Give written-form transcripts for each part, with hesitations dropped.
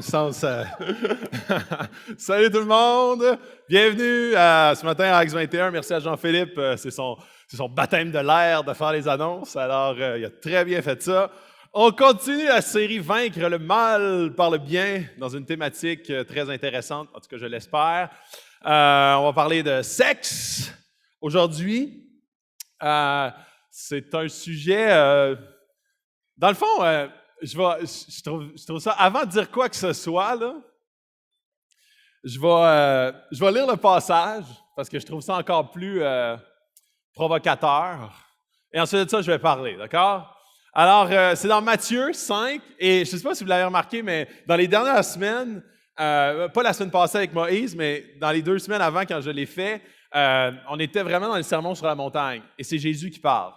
Sens. Salut tout le monde! Bienvenue ce matin à Acts 21. Merci à Jean-Philippe. C'est son baptême de l'air de faire les annonces. Alors, il a très bien fait ça. On continue la série Vaincre le mal par le bien dans une thématique très intéressante, en tout cas je l'espère. On va parler de sexe aujourd'hui. C'est un sujet, dans le fond, je trouve ça, avant de dire quoi que ce soit, là, je vais lire le passage parce que je trouve ça encore plus provocateur. Et ensuite de ça, je vais parler, d'accord? Alors, c'est dans Matthieu 5, et je ne sais pas si vous l'avez remarqué, mais dans les dernières semaines, pas la semaine passée avec Moïse, mais dans les 2 semaines avant, quand je l'ai fait, on était vraiment dans le sermon sur la montagne, et c'est Jésus qui parle.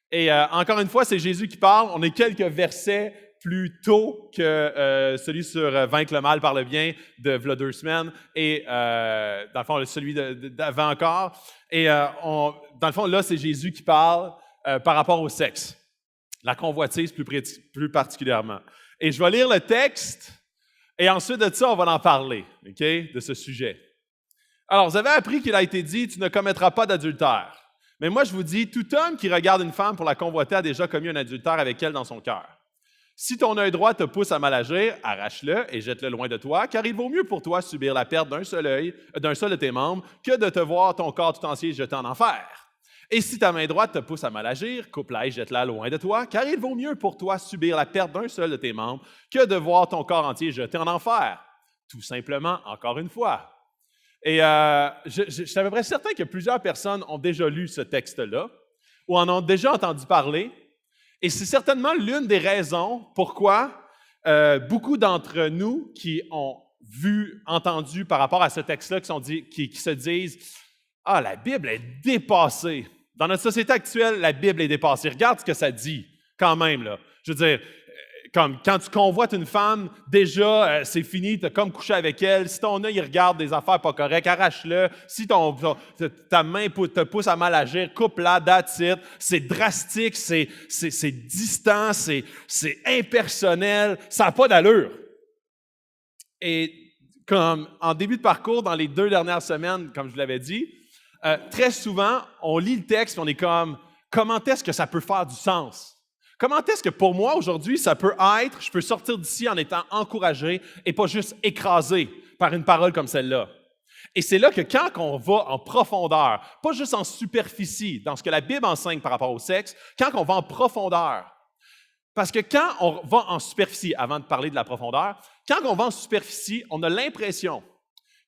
Et encore une fois, c'est Jésus qui parle. On est quelques versets plus tôt que celui sur Vaincre le mal par le bien de v'là 2 semaines, et dans le fond, celui d'avant encore. Et dans le fond, là, c'est Jésus qui parle par rapport au sexe. La convoitise plus particulièrement. Et je vais lire le texte, et ensuite de ça, on va en parler, OK, de ce sujet. Alors, vous avez appris qu'il a été dit « Tu ne commettras pas d'adultère ». Mais moi, je vous dis, tout homme qui regarde une femme pour la convoiter a déjà commis un adultère avec elle dans son cœur. Si ton œil droit te pousse à mal agir, arrache-le et jette-le loin de toi, car il vaut mieux pour toi subir la perte d'un seul de tes membres, que de te voir ton corps tout entier jeté en enfer. Et si ta main droite te pousse à mal agir, coupe-la et jette-la loin de toi, car il vaut mieux pour toi subir la perte d'un seul de tes membres, que de voir ton corps entier jeté en enfer. Tout simplement, encore une fois. Et je suis à peu près certain que plusieurs personnes ont déjà lu ce texte-là ou en ont déjà entendu parler. Et c'est certainement l'une des raisons pourquoi beaucoup d'entre nous qui ont entendu par rapport à ce texte-là, qui se disent « Ah, la Bible est dépassée. » Dans notre société actuelle, la Bible est dépassée. Regarde ce que ça dit quand même, là. Je veux dire, comme quand tu convoites une femme, déjà, c'est fini, tu as comme couché avec elle. Si ton œil regarde des affaires pas correctes, arrache-le. Si ta main te pousse à mal agir, coupe-la, that's it. C'est drastique, c'est distant, c'est impersonnel, ça n'a pas d'allure. Et comme en début de parcours, dans les 2 dernières semaines, comme je vous l'avais dit, très souvent, on lit le texte et on est comme, comment est-ce que ça peut faire du sens? Comment est-ce que pour moi, aujourd'hui, ça peut être, je peux sortir d'ici en étant encouragé et pas juste écrasé par une parole comme celle-là? Et c'est là que quand on va en profondeur, pas juste en superficie, dans ce que la Bible enseigne par rapport au sexe, quand on va en profondeur, parce que quand on va en superficie, avant de parler de la profondeur, quand on va en superficie, on a l'impression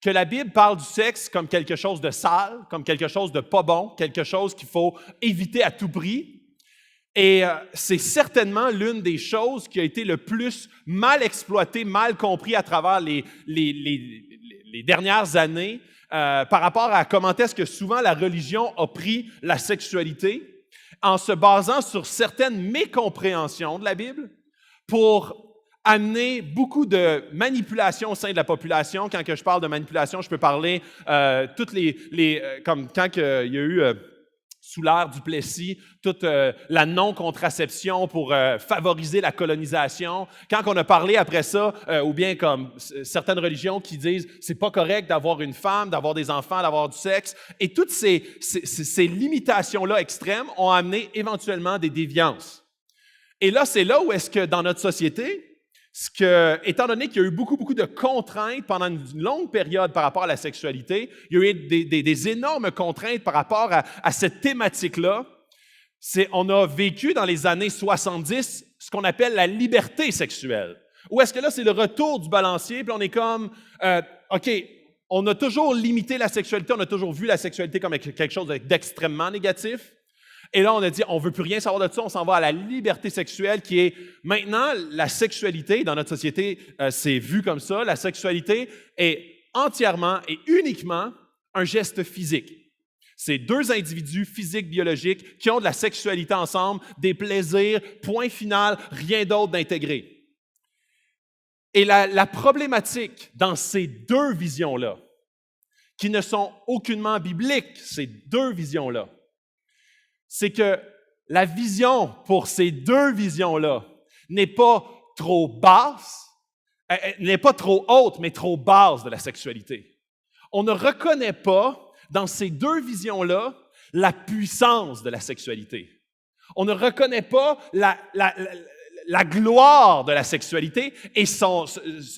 que la Bible parle du sexe comme quelque chose de sale, comme quelque chose de pas bon, quelque chose qu'il faut éviter à tout prix. Et c'est certainement l'une des choses qui a été le plus mal exploitée, mal compris à travers les dernières années par rapport à comment est-ce que souvent la religion a pris la sexualité en se basant sur certaines mécompréhensions de la Bible pour amener beaucoup de manipulation au sein de la population. Quand que je parle de manipulation, je peux parler comme quand il y a eu sous l'ère du Plessis, toute la non-contraception pour favoriser la colonisation. Quand on a parlé après ça, ou bien comme certaines religions qui disent c'est pas correct d'avoir une femme, d'avoir des enfants, d'avoir du sexe, et toutes ces limitations-là extrêmes ont amené éventuellement des déviances. Et là, c'est là où est-ce que dans notre société, étant donné qu'il y a eu beaucoup de contraintes pendant une longue période par rapport à la sexualité, il y a eu des énormes contraintes par rapport à cette thématique-là. On a vécu dans les années 70 ce qu'on appelle la liberté sexuelle. Où est-ce que là, c'est le retour du balancier, puis on est comme, OK, on a toujours limité la sexualité, on a toujours vu la sexualité comme quelque chose d'extrêmement négatif. Et là, on a dit, on ne veut plus rien savoir de ça, on s'en va à la liberté sexuelle qui est maintenant la sexualité, dans notre société, c'est vu comme ça, la sexualité est entièrement et uniquement un geste physique. C'est 2 individus physiques, biologiques, qui ont de la sexualité ensemble, des plaisirs, point final, rien d'autre d'intégrer. Et la problématique dans ces 2 visions-là, qui ne sont aucunement bibliques, ces 2 visions-là, c'est que la vision pour ces 2 visions-là n'est pas trop basse Elle n'est pas trop haute, mais trop basse de la sexualité. On ne reconnaît pas dans ces deux visions-là la puissance de la sexualité. On ne reconnaît pas la gloire de la sexualité et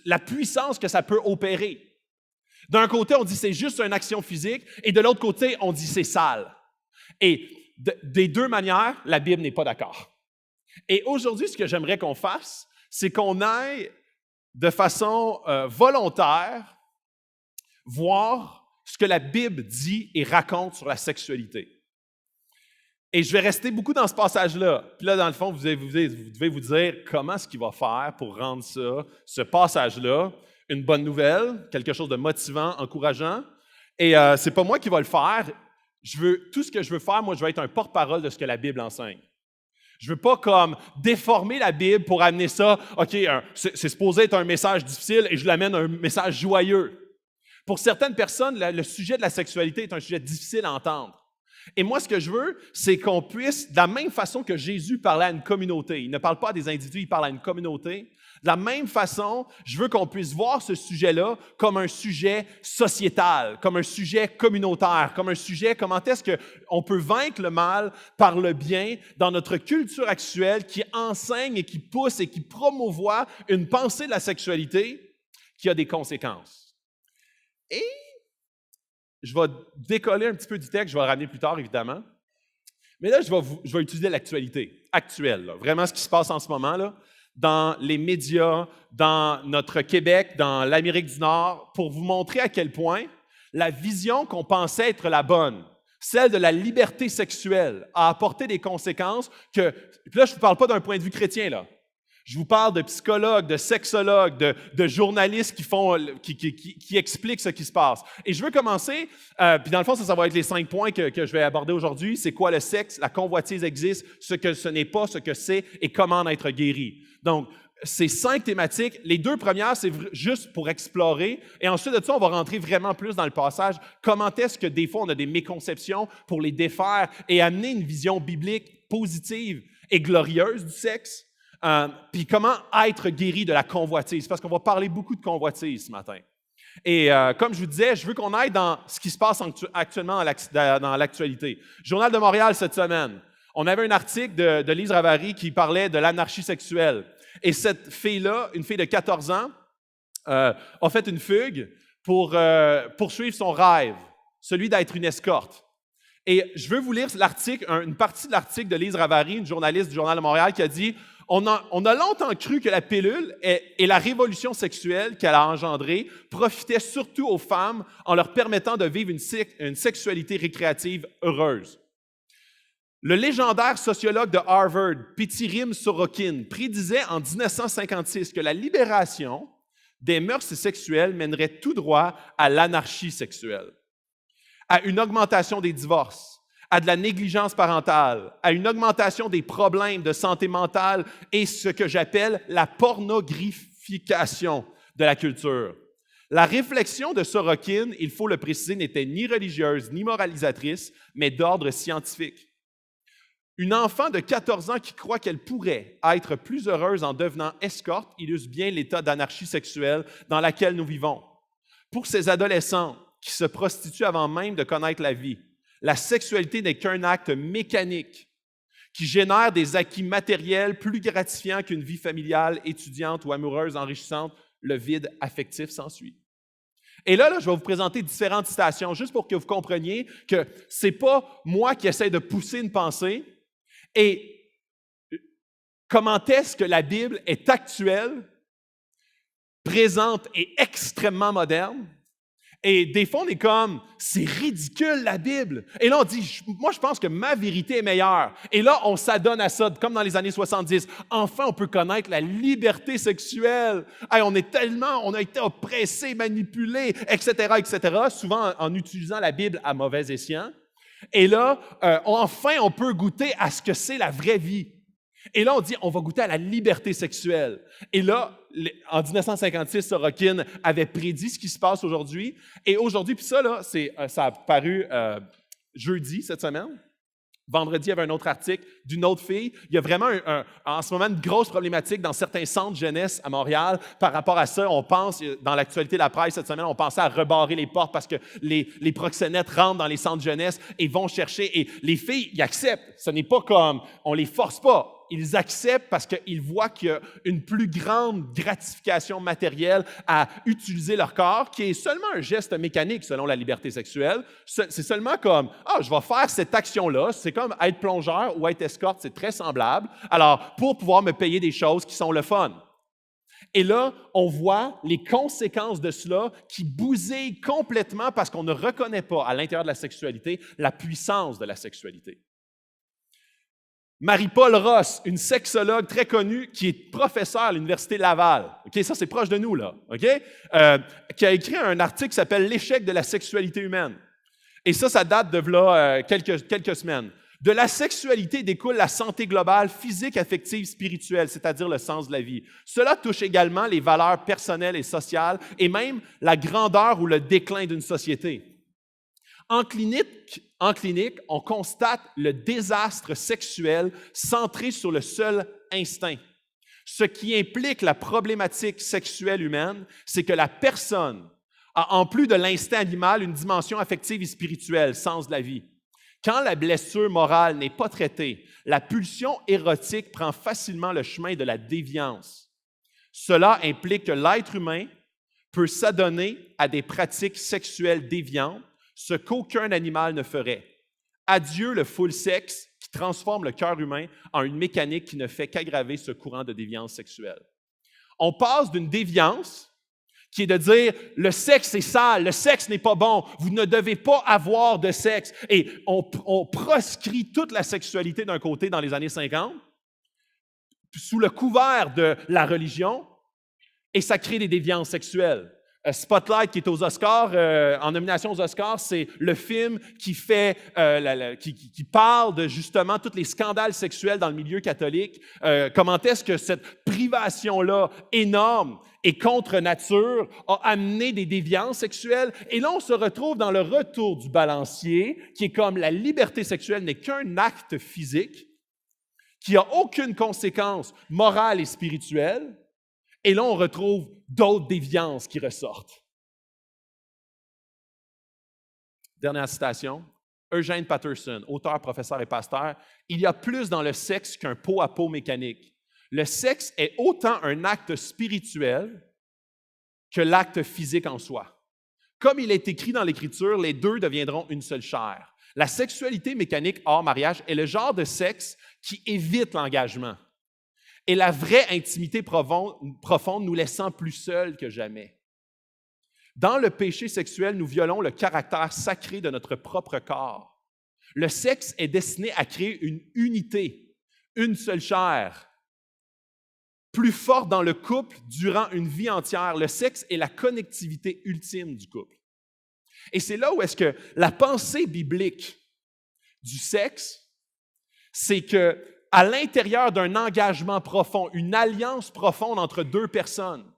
la puissance que ça peut opérer. D'un côté, on dit c'est juste une action physique et de l'autre côté, on dit c'est sale. Et des deux manières, la Bible n'est pas d'accord. Et aujourd'hui, ce que j'aimerais qu'on fasse, c'est qu'on aille de façon volontaire voir ce que la Bible dit et raconte sur la sexualité. Et je vais rester beaucoup dans ce passage-là. Puis là, dans le fond, vous devez vous dire comment est-ce qu'il va faire pour rendre ça, ce passage-là, une bonne nouvelle, quelque chose de motivant, encourageant. Et c'est pas moi qui va le faire. Tout ce que je veux faire, moi, je vais être un porte-parole de ce que la Bible enseigne. Je veux pas comme déformer la Bible pour amener ça, OK, c'est supposé être un message difficile et je l'amène un message joyeux. Pour certaines personnes, le sujet de la sexualité est un sujet difficile à entendre. Et moi, ce que je veux, c'est qu'on puisse, de la même façon que Jésus parlait à une communauté, il ne parle pas à des individus, il parle à une communauté, de la même façon, je veux qu'on puisse voir ce sujet-là comme un sujet sociétal, comme un sujet communautaire, comme un sujet, comment est-ce qu'on peut vaincre le mal par le bien dans notre culture actuelle qui enseigne et qui pousse et qui promouvoit une pensée de la sexualité qui a des conséquences. Et je vais décoller un petit peu du texte, je vais le ramener plus tard, évidemment. Mais là, je vais utiliser l'actualité actuelle, là, vraiment ce qui se passe en ce moment, là, dans les médias, dans notre Québec, dans l'Amérique du Nord, pour vous montrer à quel point la vision qu'on pensait être la bonne, celle de la liberté sexuelle, a apporté des conséquences que... Puis là, je ne vous parle pas d'un point de vue chrétien, là. Je vous parle de psychologues, de sexologues, de journalistes qui expliquent ce qui se passe. Et je veux commencer, puis dans le fond, ça va être les 5 points que je vais aborder aujourd'hui. C'est quoi le sexe? La convoitise existe, ce que ce n'est pas, ce que c'est et comment en être guéri. Donc, ces 5 thématiques, les 2 premières, c'est juste pour explorer. Et ensuite de ça, on va rentrer vraiment plus dans le passage. Comment est-ce que des fois, on a des méconceptions pour les défaire et amener une vision biblique positive et glorieuse du sexe? Puis comment être guéri de la convoitise, parce qu'on va parler beaucoup de convoitise ce matin. Et comme je vous disais, je veux qu'on aille dans ce qui se passe actuellement dans l'actualité. Journal de Montréal cette semaine, on avait un article de Lise Ravary qui parlait de l'anarchie sexuelle. Et cette fille-là, une fille de 14 ans, a fait une fugue pour poursuivre son rêve, celui d'être une escorte. Et je veux vous lire l'article, une partie de l'article de Lise Ravary, une journaliste du Journal de Montréal, qui a dit « On a longtemps cru que la pilule et la révolution sexuelle qu'elle a engendrée profitaient surtout aux femmes en leur permettant de vivre une sexualité récréative heureuse. Le légendaire sociologue de Harvard, Pitirim Sorokin, prédisait en 1956 que la libération des mœurs sexuelles mènerait tout droit à l'anarchie sexuelle, à une augmentation des divorces, à de la négligence parentale, à une augmentation des problèmes de santé mentale et ce que j'appelle la pornogrification de la culture. La réflexion de Sorokin, il faut le préciser, n'était ni religieuse ni moralisatrice, mais d'ordre scientifique. Une enfant de 14 ans qui croit qu'elle pourrait être plus heureuse en devenant escorte illustre bien l'état d'anarchie sexuelle dans laquelle nous vivons. Pour ces adolescents qui se prostituent avant même de connaître la vie, la sexualité n'est qu'un acte mécanique qui génère des acquis matériels plus gratifiants qu'une vie familiale, étudiante ou amoureuse enrichissante. Le vide affectif s'ensuit. Et là, je vais vous présenter différentes citations juste pour que vous compreniez que ce n'est pas moi qui essaie de pousser une pensée. Et comment est-ce que la Bible est actuelle, présente et extrêmement moderne? Et des fois, on est comme, c'est ridicule la Bible. Et là, on dit, moi, je pense que ma vérité est meilleure. Et là, on s'adonne à ça, comme dans les années 70. Enfin, on peut connaître la liberté sexuelle. Hey, on a été oppressés, manipulés, etc., etc., souvent en utilisant la Bible à mauvais escient. Et là, enfin, on peut goûter à ce que c'est la vraie vie. Et là, on dit, on va goûter à la liberté sexuelle. Et là, en 1956, Sorokin avait prédit ce qui se passe aujourd'hui. Et aujourd'hui, puis ça, là, ça a paru jeudi cette semaine. Vendredi, il y avait un autre article d'une autre fille. Il y a vraiment en ce moment une grosse problématique dans certains centres jeunesse à Montréal par rapport à ça. On pense, dans l'actualité de la presse cette semaine, on pensait à rebarrer les portes parce que les proxénètes rentrent dans les centres jeunesse et vont chercher. Et les filles, ils acceptent. Ce n'est pas comme, on les force pas. Ils acceptent parce qu'ils voient qu'il y a une plus grande gratification matérielle à utiliser leur corps, qui est seulement un geste mécanique selon la liberté sexuelle. C'est seulement comme, je vais faire cette action-là. C'est comme être plongeur ou être escorte, c'est très semblable. Alors, pour pouvoir me payer des choses qui sont le fun. Et là, on voit les conséquences de cela qui bousillent complètement parce qu'on ne reconnaît pas à l'intérieur de la sexualité la puissance de la sexualité. Marie-Paul Ross, une sexologue très connue qui est professeure à l'Université Laval. OK, ça, c'est proche de nous, là. OK? Qui a écrit un article qui s'appelle « L'échec de la sexualité humaine ». Et ça date de là, quelques semaines. De la sexualité découle la santé globale, physique, affective, spirituelle, c'est-à-dire le sens de la vie. Cela touche également les valeurs personnelles et sociales et même la grandeur ou le déclin d'une société. En clinique, on constate le désastre sexuel centré sur le seul instinct. Ce qui implique la problématique sexuelle humaine, c'est que la personne a, en plus de l'instinct animal, une dimension affective et spirituelle, sens de la vie. Quand la blessure morale n'est pas traitée, la pulsion érotique prend facilement le chemin de la déviance. Cela implique que l'être humain peut s'adonner à des pratiques sexuelles déviantes, ce qu'aucun animal ne ferait. Adieu le full sexe qui transforme le cœur humain en une mécanique qui ne fait qu'aggraver ce courant de déviance sexuelle. On passe d'une déviance qui est de dire « le sexe est sale, le sexe n'est pas bon, vous ne devez pas avoir de sexe ». Et on proscrit toute la sexualité d'un côté dans les années 50, sous le couvert de la religion, et ça crée des déviances sexuelles. Spotlight, qui est aux Oscars, en nomination aux Oscars, c'est le film qui parle de justement tous les scandales sexuels dans le milieu catholique. Comment est-ce que cette privation-là énorme et contre nature a amené des déviances sexuelles? Et là, on se retrouve dans le retour du balancier, qui est comme la liberté sexuelle n'est qu'un acte physique, qui n'a aucune conséquence morale et spirituelle. Et là, on retrouve d'autres déviances qui ressortent. Dernière citation. Eugene Peterson, auteur, professeur et pasteur. Il y a plus dans le sexe qu'un pot-à-pot mécanique. Le sexe est autant un acte spirituel que l'acte physique en soi. Comme il est écrit dans l'Écriture, les deux deviendront une seule chair. La sexualité mécanique hors mariage est le genre de sexe qui évite l'engagement. Et la vraie intimité profonde nous laissant plus seuls que jamais. Dans le péché sexuel, nous violons le caractère sacré de notre propre corps. Le sexe est destiné à créer une unité, une seule chair, plus forte dans le couple durant une vie entière. Le sexe est la connectivité ultime du couple. Et c'est là où est-ce que la pensée biblique du sexe, c'est que à l'intérieur d'un engagement profond, une alliance profonde entre deux personnes,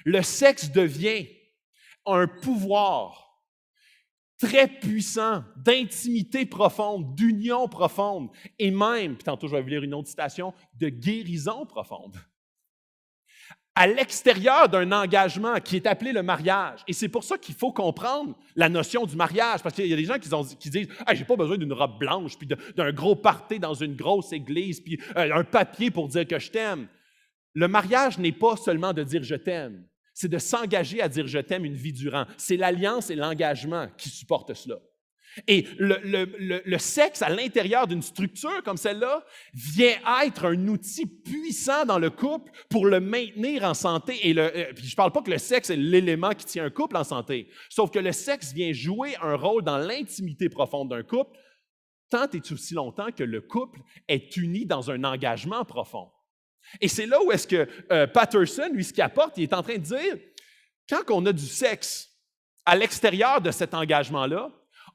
le sexe devient un pouvoir très puissant d'intimité profonde, d'union profonde et même, puis tantôt je vais vous lire une autre citation, de guérison profonde. À l'extérieur d'un engagement qui est appelé le mariage. Et c'est pour ça qu'il faut comprendre la notion du mariage, parce qu'il y a des gens qui disent « j'ai pas besoin d'une robe blanche, puis d'un gros party dans une grosse église, puis un papier pour dire que je t'aime ». Le mariage n'est pas seulement de dire « je t'aime », c'est de s'engager à dire « je t'aime » une vie durant. C'est l'alliance et l'engagement qui supportent cela. Et le sexe à l'intérieur d'une structure comme celle-là vient être un outil puissant dans le couple pour le maintenir en santé. Puis je ne parle pas que le sexe est l'élément qui tient un couple en santé, sauf que le sexe vient jouer un rôle dans l'intimité profonde d'un couple, tant et aussi longtemps que le couple est uni dans un engagement profond. Et c'est là où est-ce que Patterson, lui, ce qu'il apporte, il est en train de dire, quand on a du sexe à l'extérieur de cet engagement-là,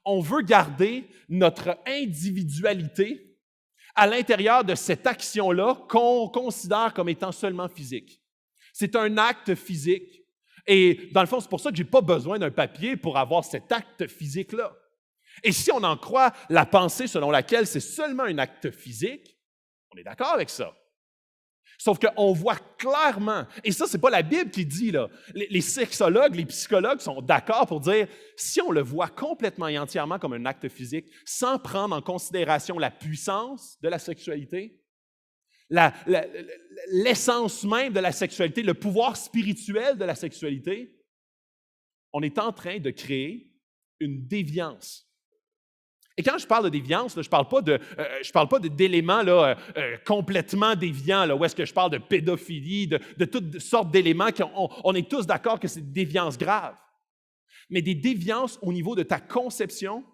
on veut garder notre individualité à l'intérieur de cette action-là qu'on considère comme étant seulement physique. C'est un acte physique. Et dans le fond, c'est pour ça que je n'ai pas besoin d'un papier pour avoir cet acte physique-là. Et si on en croit la pensée selon laquelle c'est seulement un acte physique, on est d'accord avec ça. Sauf qu'on voit clairement, et ça, c'est pas la Bible qui dit, là. Les sexologues, les psychologues sont d'accord pour dire, si on le voit complètement et entièrement comme un acte physique, sans prendre en considération la puissance de la sexualité, l'essence même de la sexualité, le pouvoir spirituel de la sexualité, on est en train de créer une déviance. Et quand je parle de déviance, là, je ne parle pas d'éléments là, complètement déviants, là, où est-ce que je parle de pédophilie, de toutes sortes d'éléments qu'on est tous d'accord que c'est des déviances graves, mais des déviances au niveau de ta conception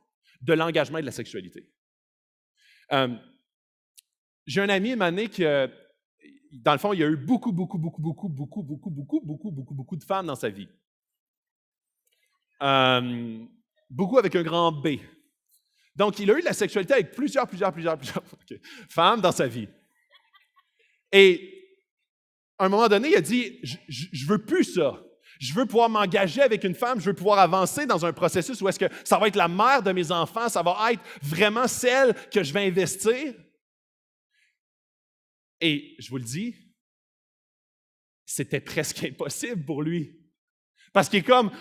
de l'engagement et de la sexualité. J'ai un ami, une année, que, dans le fond, il a eu beaucoup de femmes dans sa vie. Beaucoup avec un grand B. Donc, il a eu de la sexualité avec plusieurs femmes dans sa vie. Et à un moment donné, il a dit, je veux plus ça. Je veux pouvoir m'engager avec une femme, je veux pouvoir avancer dans un processus où est-ce que ça va être la mère de mes enfants, ça va être vraiment celle que je vais investir. Et je vous le dis, c'était presque impossible pour lui. Parce qu'il est comme,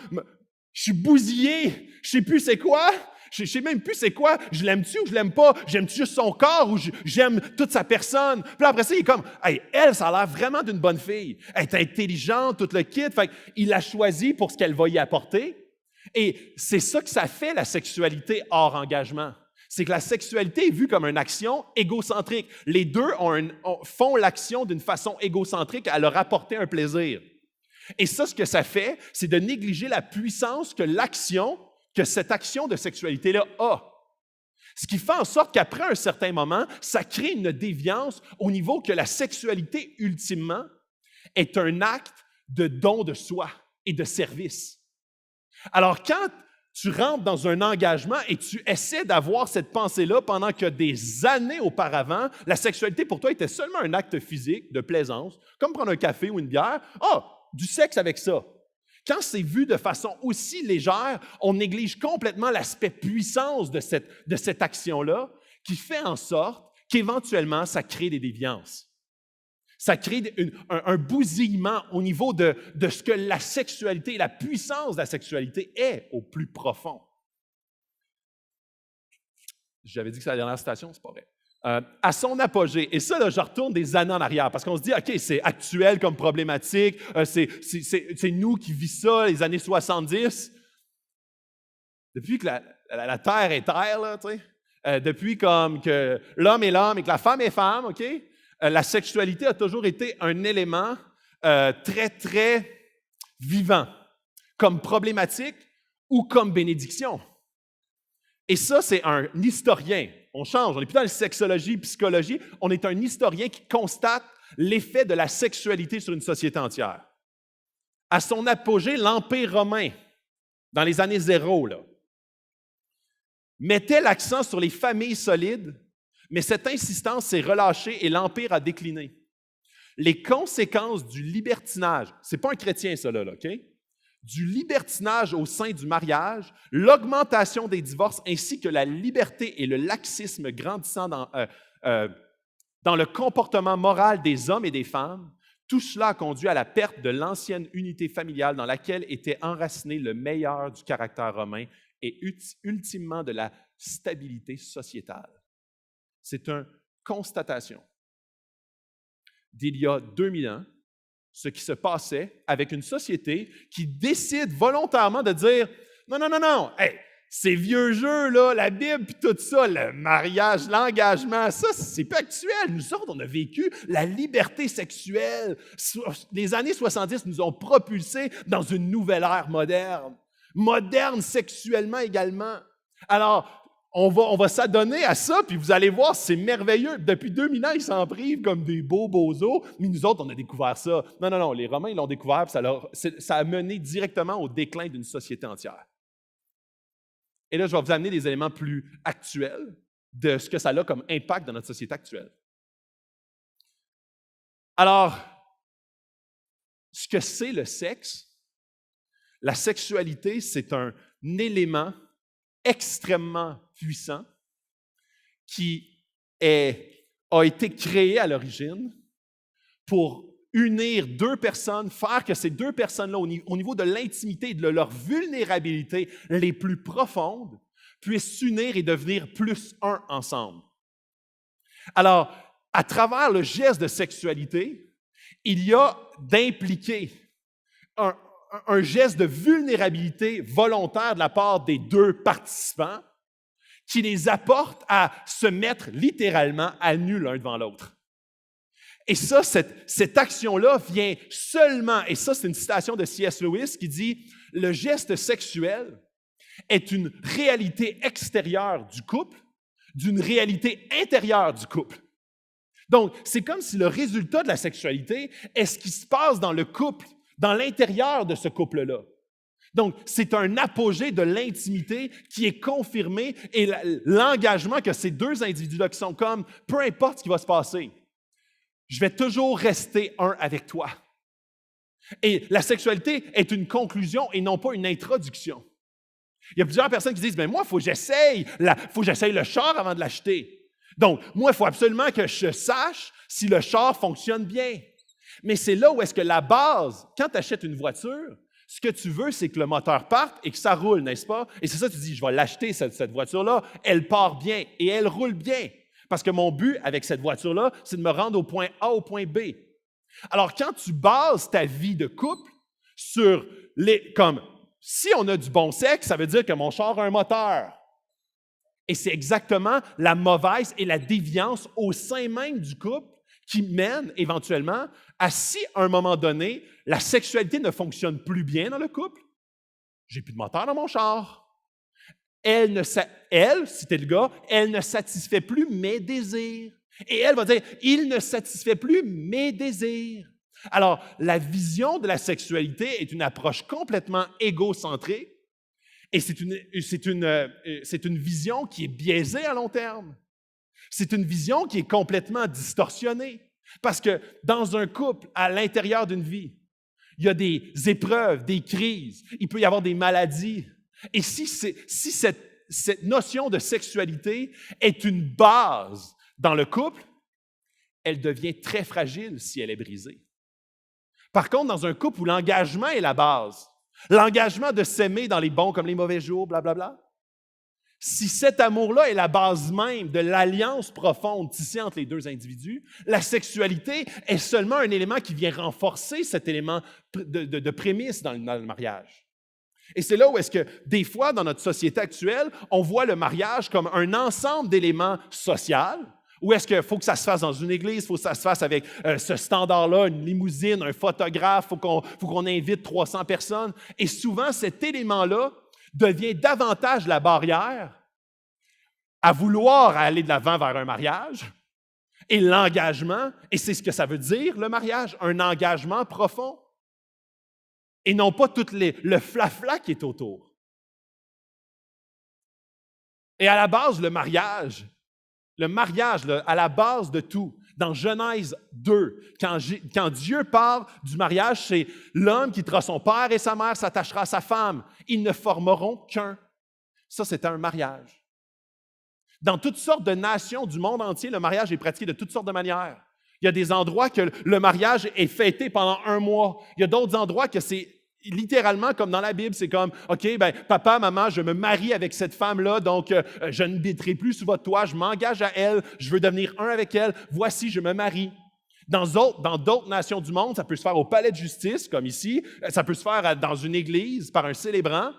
je suis bousillé, je ne sais plus c'est quoi. Je ne sais même plus c'est quoi, je l'aime-tu ou je l'aime pas, j'aime-tu juste son corps ou j'aime toute sa personne. Puis après ça, il est comme, hey, elle, ça a l'air vraiment d'une bonne fille. Elle est intelligente, tout le kit. Fait qu'il l'a choisie pour ce qu'elle va y apporter. Et c'est ça que ça fait, la sexualité hors engagement. C'est que la sexualité est vue comme une action égocentrique. Les deux font l'action d'une façon égocentrique à leur apporter un plaisir. Et ça, ce que ça fait, c'est de négliger la puissance que cette action de sexualité-là a. Ce qui fait en sorte qu'après un certain moment, ça crée une déviance au niveau que la sexualité, ultimement, est un acte de don de soi et de service. Alors, quand tu rentres dans un engagement et tu essaies d'avoir cette pensée-là pendant que des années auparavant, la sexualité pour toi était seulement un acte physique de plaisance, comme prendre un café ou une bière, du sexe avec ça. Quand c'est vu de façon aussi légère, on néglige complètement l'aspect puissance de cette action-là qui fait en sorte qu'éventuellement, ça crée des déviances. Ça crée un bousillement au niveau de ce que la sexualité, la puissance de la sexualité est au plus profond. J'avais dit que c'est la dernière citation, c'est pas vrai. À son apogée, et ça, là, je retourne des années en arrière, parce qu'on se dit, OK, c'est actuel comme problématique, c'est nous qui vivons ça, les années 70. Depuis que la Terre est Terre, là, tu sais, depuis comme que l'homme est l'homme et que la femme est femme, OK, la sexualité a toujours été un élément très, très vivant, comme problématique ou comme bénédiction. Et ça, c'est un historien. On change, on n'est plus dans la sexologie, psychologie, on est un historien qui constate l'effet de la sexualité sur une société entière. À son apogée, l'Empire romain, dans les années 0, là, mettait l'accent sur les familles solides, mais cette insistance s'est relâchée et l'Empire a décliné. Les conséquences du libertinage, c'est pas un chrétien ça là, OK? Du libertinage au sein du mariage, l'augmentation des divorces ainsi que la liberté et le laxisme grandissant dans le comportement moral des hommes et des femmes, tout cela a conduit à la perte de l'ancienne unité familiale dans laquelle était enraciné le meilleur du caractère romain et ultimement de la stabilité sociétale. C'est une constatation d'il y a 2000 ans, ce qui se passait avec une société qui décide volontairement de dire « Non, hey, ces vieux jeux, là, la Bible puis tout ça, le mariage, l'engagement, ça, c'est pas actuel. Nous autres, on a vécu la liberté sexuelle. Les années 70 nous ont propulsés dans une nouvelle ère moderne sexuellement également. Alors, on va s'adonner à ça, puis vous allez voir, c'est merveilleux. Depuis 2000 ans, ils s'en privent comme des beaux os, mais nous autres, on a découvert ça. Non, les Romains, ils l'ont découvert, puis ça a mené directement au déclin d'une société entière. Et là, je vais vous amener des éléments plus actuels de ce que ça a comme impact dans notre société actuelle. Alors, ce que c'est le sexe, la sexualité, c'est un élément extrêmement puissant qui a été créé à l'origine pour unir deux personnes, faire que ces deux personnes-là, au niveau de l'intimité et de leur vulnérabilité les plus profondes, puissent s'unir et devenir plus un ensemble. Alors, à travers le geste de sexualité, il y a d'impliquer un geste de vulnérabilité volontaire de la part des deux participants qui les apporte à se mettre littéralement à nu l'un devant l'autre. Et ça, cette action-là vient seulement, et ça c'est une citation de C.S. Lewis qui dit « Le geste sexuel est une réalité extérieure du couple, d'une réalité intérieure du couple. » Donc, c'est comme si le résultat de la sexualité est ce qui se passe dans le couple, dans l'intérieur de ce couple-là. Donc, c'est un apogée de l'intimité qui est confirmé et l'engagement que ces deux individus-là qui sont comme, peu importe ce qui va se passer, je vais toujours rester un avec toi. Et la sexualité est une conclusion et non pas une introduction. Il y a plusieurs personnes qui disent, ben moi, il faut que j'essaye le char avant de l'acheter. Donc, moi, il faut absolument que je sache si le char fonctionne bien. Mais c'est là où est-ce que la base, quand tu achètes une voiture, ce que tu veux, c'est que le moteur parte et que ça roule, n'est-ce pas? Et c'est ça, tu dis, je vais l'acheter, cette voiture-là, elle part bien et elle roule bien. Parce que mon but avec cette voiture-là, c'est de me rendre au point A au point B. Alors, quand tu bases ta vie de couple sur comme si on a du bon sexe, ça veut dire que mon char a un moteur. Et c'est exactement la mauvaise et la déviance au sein même du couple qui mène éventuellement à si, à un moment donné, la sexualité ne fonctionne plus bien dans le couple, j'ai plus de moteur dans mon char. Elle, si t'es le gars, elle ne satisfait plus mes désirs. Et elle va dire, il ne satisfait plus mes désirs. Alors, la vision de la sexualité est une approche complètement égocentrique et c'est une vision qui est biaisée à long terme. C'est une vision qui est complètement distorsionnée. Parce que dans un couple, à l'intérieur d'une vie, il y a des épreuves, des crises, il peut y avoir des maladies. Et si cette notion de sexualité est une base dans le couple, elle devient très fragile si elle est brisée. Par contre, dans un couple où l'engagement est la base, l'engagement de s'aimer dans les bons comme les mauvais jours, blablabla, si cet amour-là est la base même de l'alliance profonde tissée entre les deux individus, la sexualité est seulement un élément qui vient renforcer cet élément de prémisse dans le mariage. Et c'est là où est-ce que, des fois, dans notre société actuelle, on voit le mariage comme un ensemble d'éléments sociaux, où est-ce qu'il faut que ça se fasse dans une église, il faut que ça se fasse avec ce standard-là, une limousine, un photographe, il faut qu'on invite 300 personnes. Et souvent, cet élément-là devient davantage la barrière à vouloir aller de l'avant vers un mariage et l'engagement, et c'est ce que ça veut dire, le mariage, un engagement profond. Et non pas tout le flafla qui est autour. Et à la base, le mariage, à la base de tout, dans Genèse 2, quand Dieu parle du mariage, c'est l'homme quittera son père et sa mère, s'attachera à sa femme. Ils ne formeront qu'un. Ça, c'était un mariage. Dans toutes sortes de nations du monde entier, le mariage est pratiqué de toutes sortes de manières. Il y a des endroits que le mariage est fêté pendant 1 mois. Il y a d'autres endroits que c'est littéralement comme dans la Bible, c'est comme, OK, ben papa, maman, je me marie avec cette femme-là, donc je ne biterai plus sous votre toit, je m'engage à elle, je veux devenir un avec elle, voici, je me marie. Dans d'autres nations du monde, ça peut se faire au palais de justice, comme ici, ça peut se faire dans une église, par un célébrant.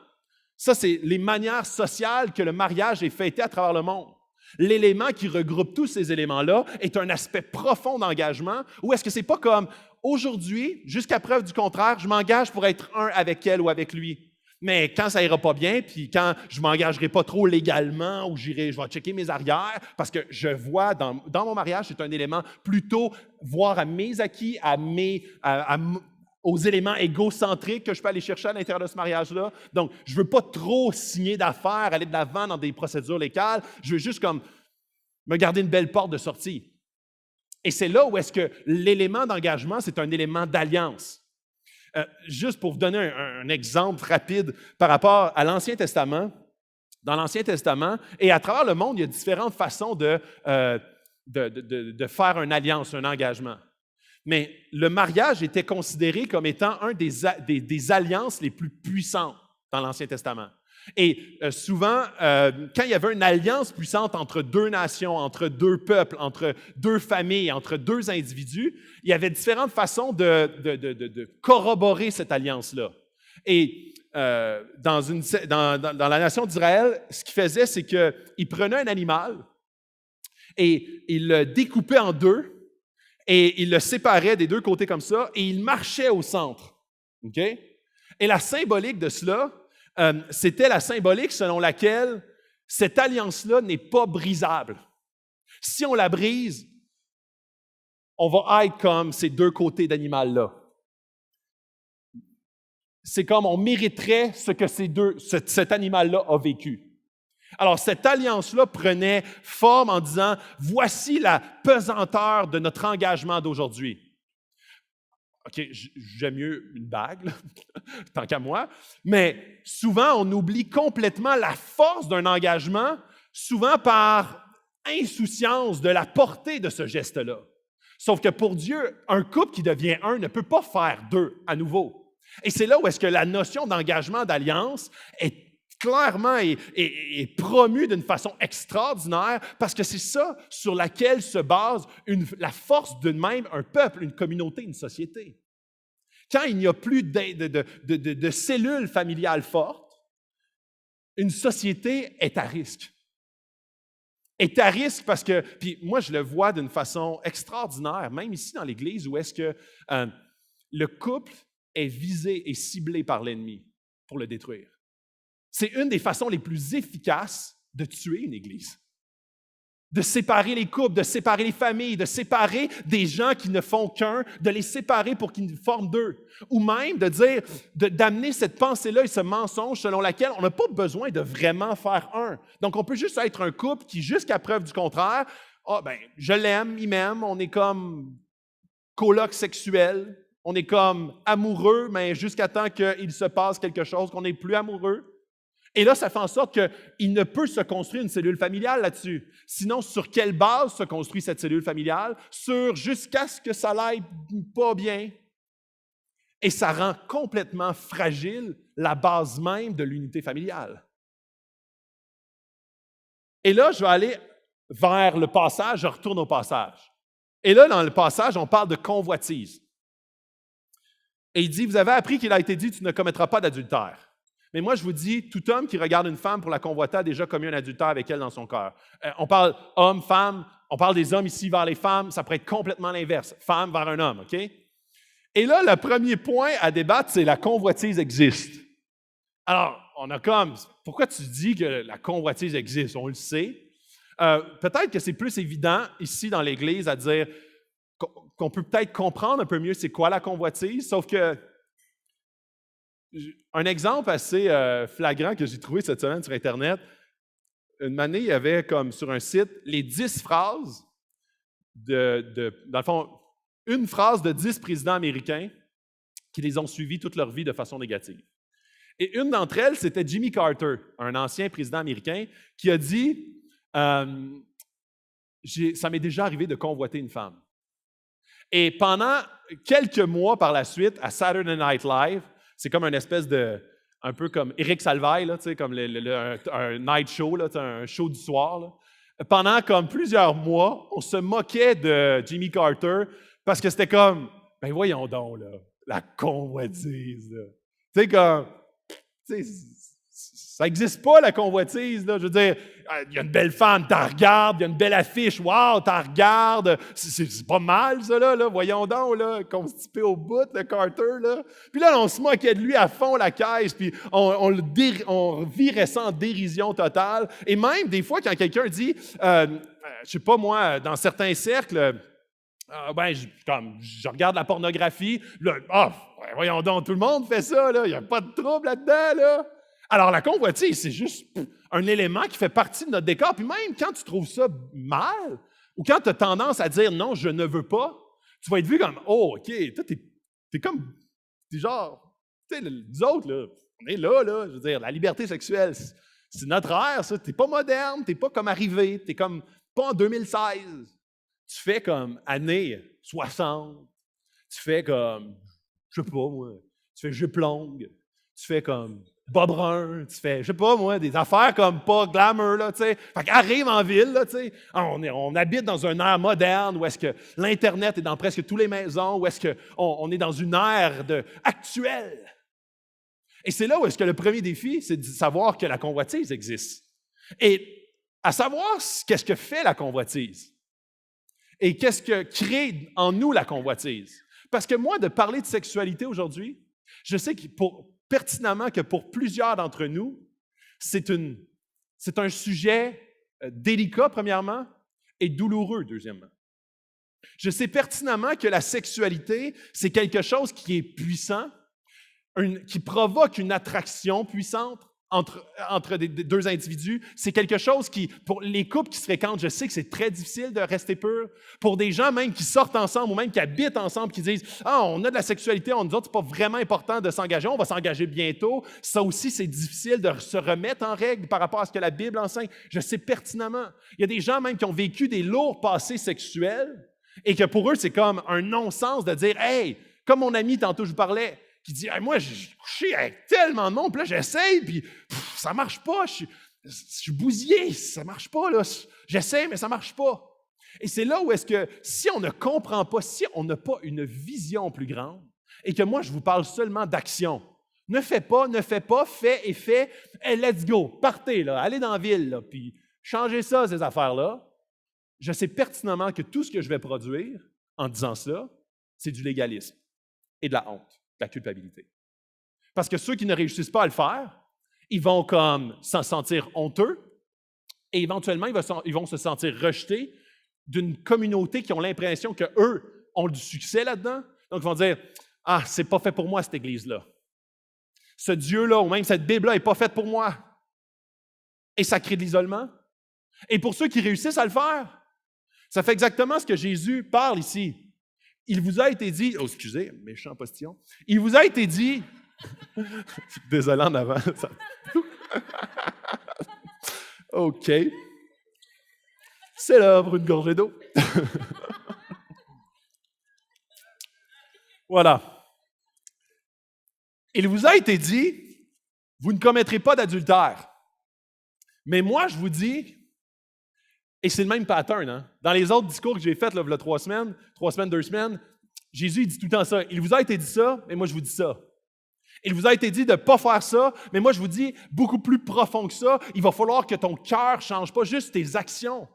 Ça, c'est les manières sociales que le mariage est fêté à travers le monde. L'élément qui regroupe tous ces éléments-là est un aspect profond d'engagement, ou est-ce que c'est pas comme aujourd'hui, jusqu'à preuve du contraire, je m'engage pour être un avec elle ou avec lui. Mais quand ça ira pas bien, puis quand je m'engagerai pas trop légalement, ou je vais checker mes arrières, parce que je vois dans mon mariage, c'est un élément plutôt voir à mes acquis, aux éléments égocentriques que je peux aller chercher à l'intérieur de ce mariage-là. Donc, je veux pas trop signer d'affaires, aller de l'avant dans des procédures légales. Je veux juste comme me garder une belle porte de sortie. Et c'est là où est-ce que l'élément d'engagement, c'est un élément d'alliance. Juste pour vous donner un exemple rapide par rapport à l'Ancien Testament, Dans l'Ancien Testament et à travers le monde, il y a différentes façons de faire une alliance, un engagement. Mais le mariage était considéré comme étant un des alliances les plus puissantes dans l'Ancien Testament. Et souvent, quand il y avait une alliance puissante entre deux nations, entre deux peuples, entre deux familles, entre deux individus, il y avait différentes façons de corroborer cette alliance-là. Et dans la nation d'Israël, ce qu'ils faisaient, c'est qu'ils prenaient un animal et ils le découpaient en deux et ils le séparaient des deux côtés comme ça et ils marchaient au centre. Okay? Et la symbolique de cela, c'était la symbolique selon laquelle cette alliance-là n'est pas brisable. Si on la brise, on va être comme ces deux côtés d'animal-là. C'est comme on mériterait ce que cet animal-là a vécu. Alors, cette alliance-là prenait forme en disant, voici la pesanteur de notre engagement d'aujourd'hui. OK, j'aime mieux une bague, là, tant qu'à moi, mais souvent, on oublie complètement la force d'un engagement, souvent par insouciance de la portée de ce geste-là. Sauf que pour Dieu, un couple qui devient un ne peut pas faire deux à nouveau. Et c'est là où est-ce que la notion d'engagement, d'alliance est clairement est promue d'une façon extraordinaire parce que c'est ça sur laquelle se base la force de même un peuple, une communauté, une société. Quand il n'y a plus de cellules familiales fortes, une société est à risque. Est à risque parce que, puis moi je le vois d'une façon extraordinaire, même ici dans l'Église, où est-ce que le couple est visé et ciblé par l'ennemi pour le détruire. C'est une des façons les plus efficaces de tuer une Église. De séparer les couples, de séparer les familles, de séparer des gens qui ne font qu'un, de les séparer pour qu'ils forment deux. Ou même de dire, d'amener cette pensée-là et ce mensonge selon laquelle on n'a pas besoin de vraiment faire un. Donc, on peut juste être un couple qui, jusqu'à preuve du contraire, je l'aime, il m'aime, on est comme coloc sexuel, on est comme amoureux, mais jusqu'à temps qu'il se passe quelque chose, qu'on n'est plus amoureux. Et là, ça fait en sorte qu'il ne peut se construire une cellule familiale là-dessus. Sinon, sur quelle base se construit cette cellule familiale? Jusqu'à ce que ça n'aille pas bien. Et ça rend complètement fragile la base même de l'unité familiale. Et là, je vais aller vers le passage, je retourne au passage. Et là, dans le passage, on parle de convoitise. Et il dit, vous avez appris qu'il a été dit, tu ne commettras pas d'adultère. Mais moi, je vous dis, tout homme qui regarde une femme pour la convoiter a déjà commis un adultère avec elle dans son cœur. On parle homme, femme, on parle des hommes ici vers les femmes, ça pourrait être complètement l'inverse, femme vers un homme, OK? Et là, le premier point à débattre, c'est la convoitise existe. Alors, on a comme, pourquoi tu dis que la convoitise existe? On le sait. Peut-être que c'est plus évident ici dans l'Église à dire qu'on peut peut-être comprendre un peu mieux c'est quoi la convoitise, sauf que un exemple assez flagrant que j'ai trouvé cette semaine sur Internet, une année, il y avait comme sur un site les 10 phrases dans le fond, une phrase de 10 présidents américains qui les ont suivis toute leur vie de façon négative. Et une d'entre elles, c'était Jimmy Carter, un ancien président américain, qui a dit ça m'est déjà arrivé de convoiter une femme. Et pendant quelques mois par la suite, à Saturday Night Live, c'est comme une espèce un peu comme Éric Salvaille, là, comme un night show, là, un show du soir. Là. Pendant comme plusieurs mois, on se moquait de Jimmy Carter parce que c'était comme, ben voyons donc, là, la convoitise. Tu sais, comme, ça n'existe pas, la convoitise. Là. Je veux dire, il y a une belle femme, t'en regardes, il y a une belle affiche, wow, t'en regardes. C'est pas mal, ça, là, voyons donc, là, constipé au bout, le Carter. Là. Puis là, on se moquait de lui à fond la caisse, puis on virait ça en dérision totale. Et même, des fois, quand quelqu'un dit, je sais pas moi, dans certains cercles, je regarde la pornographie, là, voyons donc, tout le monde fait ça, là, il n'y a pas de trouble là-dedans, là. Alors, la convoitise, c'est juste un élément qui fait partie de notre décor. Puis même quand tu trouves ça mal, ou quand tu as tendance à dire « non, je ne veux pas », tu vas être vu comme « oh, OK, toi, t'es genre, tu sais, nous autres, là, on est là, je veux dire, la liberté sexuelle, C'est notre ère, ça. T'es pas moderne, t'es pas comme arrivé, t'es comme pas en 2016. Tu fais comme années 60. Tu fais comme, je sais pas moi, tu fais jupe longue. Tu fais comme bas brun. Tu fais, je sais pas moi, des affaires comme pas glamour, là, tu sais. Fait qu'arrive en ville, là, tu sais. On habite dans une ère moderne où est-ce que l'Internet est dans presque toutes les maisons, où est-ce qu'on est dans une ère actuelle. Et c'est là où est-ce que le premier défi, c'est de savoir que la convoitise existe. Et à savoir qu'est-ce que fait la convoitise. Et qu'est-ce que crée en nous la convoitise. Parce que moi, de parler de sexualité aujourd'hui, je sais pertinemment que pour plusieurs d'entre nous, c'est un sujet délicat, premièrement, et douloureux, deuxièmement. Je sais pertinemment que la sexualité, c'est quelque chose qui est puissant, qui provoque une attraction puissante entre deux individus. C'est quelque chose qui, pour les couples qui se fréquentent, je sais que c'est très difficile de rester pur. Pour des gens même qui sortent ensemble ou même qui habitent ensemble, qui disent « Ah, on a de la sexualité, nous autres, c'est pas vraiment important de s'engager, on va s'engager bientôt. » Ça aussi, c'est difficile de se remettre en règle par rapport à ce que la Bible enseigne. Je sais pertinemment. Il y a des gens même qui ont vécu des lourds passés sexuels et que pour eux, c'est comme un non-sens de dire « Hey, comme mon ami tantôt, je vous parlais, qui dit hey, « Moi, j'ai couché avec tellement de monde, puis là, j'essaye, puis ça marche pas, je suis bousillé, ça marche pas, là. J'essaie, mais ça marche pas. » Et c'est là où est-ce que, si on ne comprend pas, si on n'a pas une vision plus grande, et que moi, je vous parle seulement d'action, ne fais pas, fais et fais, hey, let's go, partez, là, allez dans la ville, là, puis changez ça, ces affaires-là. Je sais pertinemment que tout ce que je vais produire en disant ça, c'est du légalisme et de la honte, de la culpabilité. Parce que ceux qui ne réussissent pas à le faire, ils vont comme s'en sentir honteux et éventuellement, ils vont se sentir rejetés d'une communauté qui ont l'impression qu'eux ont du succès là-dedans. Donc, ils vont dire « Ah, c'est pas fait pour moi, cette Église-là. Ce Dieu-là ou même cette Bible-là n'est pas faite pour moi. » Et ça crée de l'isolement. Et pour ceux qui réussissent à le faire, ça fait exactement ce que Jésus parle ici. Il vous a été dit, oh excusez, méchant postillon, il vous a été dit, désolé en avant, ça... OK, c'est là pour une gorgée d'eau. Voilà. Il vous a été dit, vous ne commettrez pas d'adultère. Mais moi, je vous dis, et c'est le même pattern, hein? Dans les autres discours que j'ai faits, là, il y a 3 semaines, 2 semaines, Jésus il dit tout le temps ça. Il vous a été dit ça, mais moi je vous dis ça. Il vous a été dit de ne pas faire ça, mais moi je vous dis beaucoup plus profond que ça. Il va falloir que ton cœur ne change pas, juste tes actions.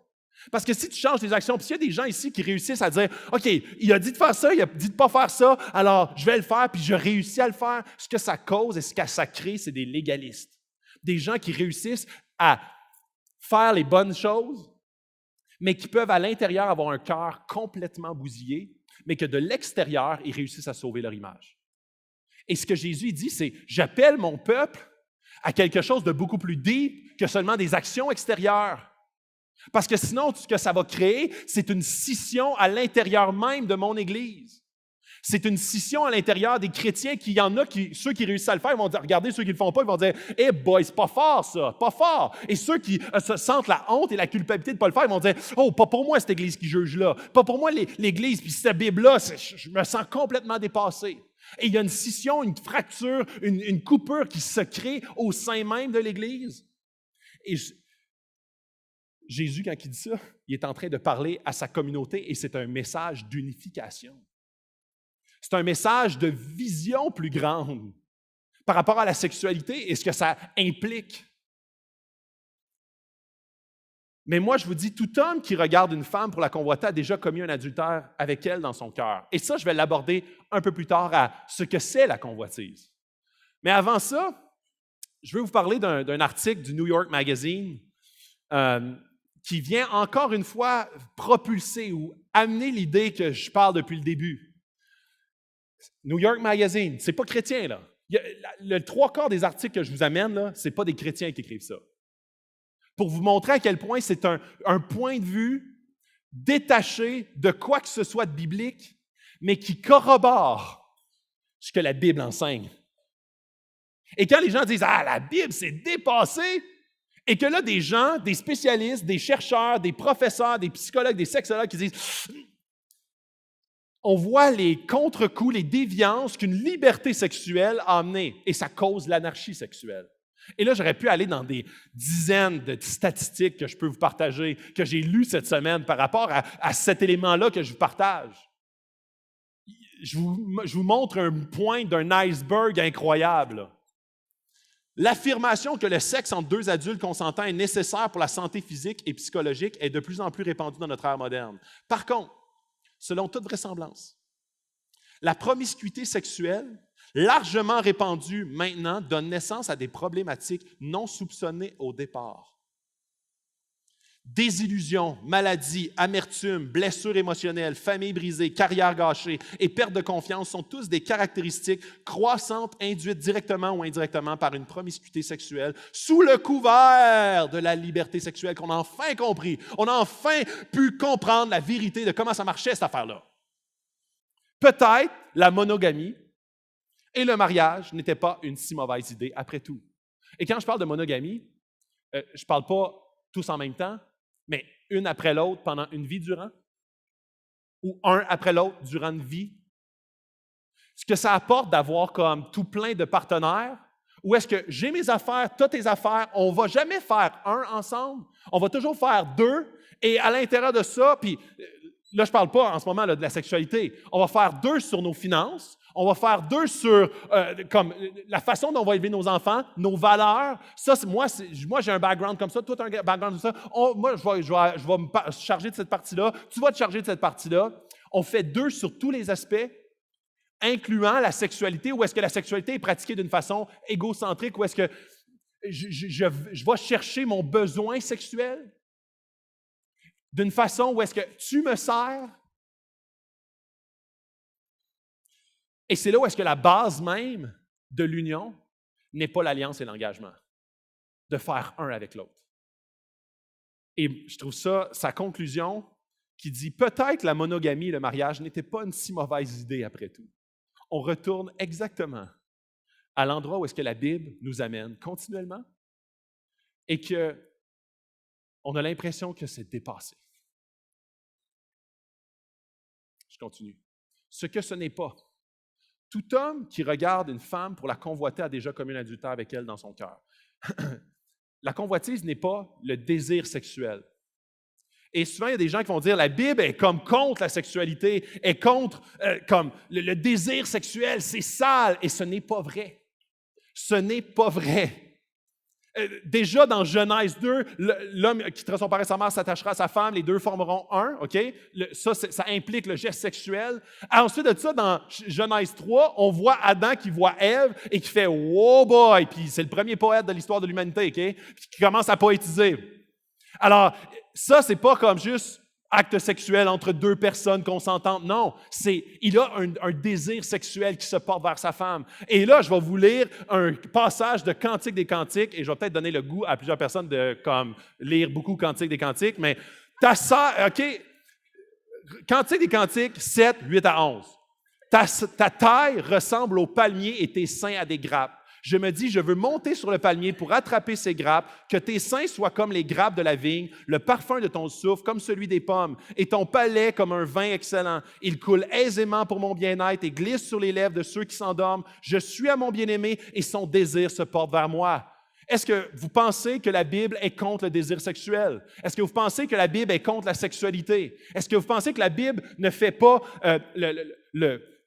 Parce que si tu changes tes actions, puis s'il y a des gens ici qui réussissent à dire « OK, il a dit de faire ça, il a dit de ne pas faire ça, alors je vais le faire, puis je réussis à le faire. » Ce que ça cause et ce que ça crée, c'est des légalistes. Des gens qui réussissent à faire les bonnes choses, mais qui peuvent à l'intérieur avoir un cœur complètement bousillé, mais que de l'extérieur, ils réussissent à sauver leur image. Et ce que Jésus dit, c'est « J'appelle mon peuple à quelque chose de beaucoup plus deep que seulement des actions extérieures. » Parce que sinon, ce que ça va créer, c'est une scission à l'intérieur même de mon Église. C'est une scission à l'intérieur des chrétiens qui, il y en a, ceux qui réussissent à le faire, ils vont dire, regardez ceux qui ne le font pas, ils vont dire, « Eh boy, c'est pas fort ça, pas fort. » Et ceux qui se sentent la honte et la culpabilité de ne pas le faire, ils vont dire, « Oh, pas pour moi cette Église qui juge là, pas pour moi l'Église, puis cette Bible-là, je me sens complètement dépassé. » Et il y a une scission, une fracture, une coupure qui se crée au sein même de l'Église. Et Jésus, quand il dit ça, il est en train de parler à sa communauté et c'est un message d'unification. C'est un message de vision plus grande par rapport à la sexualité et ce que ça implique. Mais moi, je vous dis, tout homme qui regarde une femme pour la convoiter a déjà commis un adultère avec elle dans son cœur. Et ça, je vais l'aborder un peu plus tard à ce que c'est la convoitise. Mais avant ça, je veux vous parler d'un article du New York Magazine qui vient encore une fois propulser ou amener l'idée que je parle depuis le début. New York Magazine, c'est pas chrétien, là. Le 3/4 des articles que je vous amène, là, c'est pas des chrétiens qui écrivent ça. Pour vous montrer à quel point c'est un point de vue détaché de quoi que ce soit de biblique, mais qui corrobore ce que la Bible enseigne. Et quand les gens disent « Ah, la Bible, c'est dépassé », Et que là, des gens, des spécialistes, des chercheurs, des professeurs, des psychologues, des sexologues qui disent on voit les contre-coups, les déviances qu'une liberté sexuelle a amenées et ça cause l'anarchie sexuelle. Et là, j'aurais pu aller dans des dizaines de statistiques que je peux vous partager, que j'ai lues cette semaine par rapport à cet élément-là que je vous partage. Je vous montre un point d'un iceberg incroyable. L'affirmation que le sexe entre deux adultes consentants est nécessaire pour la santé physique et psychologique est de plus en plus répandue dans notre ère moderne. Par contre, selon toute vraisemblance, la promiscuité sexuelle, largement répandue maintenant, donne naissance à des problématiques non soupçonnées au départ. Désillusion, maladie, amertume, blessures émotionnelles, famille brisée, carrière gâchée et perte de confiance sont tous des caractéristiques croissantes induites directement ou indirectement par une promiscuité sexuelle sous le couvert de la liberté sexuelle qu'on a enfin compris. On a enfin pu comprendre la vérité de comment ça marchait cette affaire-là. Peut-être la monogamie et le mariage n'étaient pas une si mauvaise idée après tout. Et quand je parle de monogamie, je ne parle pas tous en même temps, mais une après l'autre pendant une vie durant, ou un après l'autre durant une vie. Ce que ça apporte d'avoir comme tout plein de partenaires, ou est-ce que j'ai mes affaires, tu as tes affaires, on ne va jamais faire un ensemble, on va toujours faire deux, et à l'intérieur de ça, puis là, je ne parle pas en ce moment là, de la sexualité, on va faire deux sur nos finances, on va faire deux sur comme la façon dont on va élever nos enfants, nos valeurs. Ça, moi, j'ai un background comme ça, toi, tu as un background comme ça. Moi, je vais me charger de cette partie-là, tu vas te charger de cette partie-là. On fait deux sur tous les aspects, incluant la sexualité, ou est-ce que la sexualité est pratiquée d'une façon égocentrique, ou est-ce que je vais chercher mon besoin sexuel d'une façon où est-ce que tu me sers. Et c'est là où est-ce que la base même de l'union n'est pas l'alliance et l'engagement, de faire un avec l'autre. Et je trouve ça, sa conclusion, qui dit peut-être la monogamie, le mariage, n'était pas une si mauvaise idée après tout. On retourne exactement à l'endroit où est-ce que la Bible nous amène continuellement et qu'on a l'impression que c'est dépassé. Je continue. Ce que ce n'est pas. Tout homme qui regarde une femme pour la convoiter a déjà commis un adultère avec elle dans son cœur. La convoitise n'est pas le désir sexuel. Et souvent, il y a des gens qui vont dire la Bible est comme contre la sexualité, est contre comme le désir sexuel, c'est sale. Et ce n'est pas vrai. Ce n'est pas vrai. Déjà dans Genèse 2, l'homme qui quittera son père et sa mère s'attachera à sa femme, les deux formeront un, OK? Ça implique le geste sexuel. Ensuite de ça, dans Genèse 3, on voit Adam qui voit Ève et qui fait « Wow boy! » Puis c'est le premier poète de l'histoire de l'humanité, OK? Puis qui commence à poétiser. Alors, ça, c'est pas comme juste acte sexuel entre deux personnes consentantes. Non, il a un désir sexuel qui se porte vers sa femme. Et là, je vais vous lire un passage de Cantique des Cantiques, et je vais peut-être donner le goût à plusieurs personnes de comme lire beaucoup Cantique des Cantiques, mais ta sœur, OK, Cantique des Cantiques 7, 8 à 11. Ta taille ressemble au palmier et tes seins à des grappes. Je me dis, je veux monter sur le palmier pour attraper ces grappes, que tes seins soient comme les grappes de la vigne, le parfum de ton souffle comme celui des pommes, et ton palais comme un vin excellent. Il coule aisément pour mon bien-être et glisse sur les lèvres de ceux qui s'endorment. Je suis à mon bien-aimé et son désir se porte vers moi. Est-ce que vous pensez que la Bible est contre le désir sexuel? Est-ce que vous pensez que la Bible est contre la sexualité? Est-ce que vous pensez que la Bible ne fait pas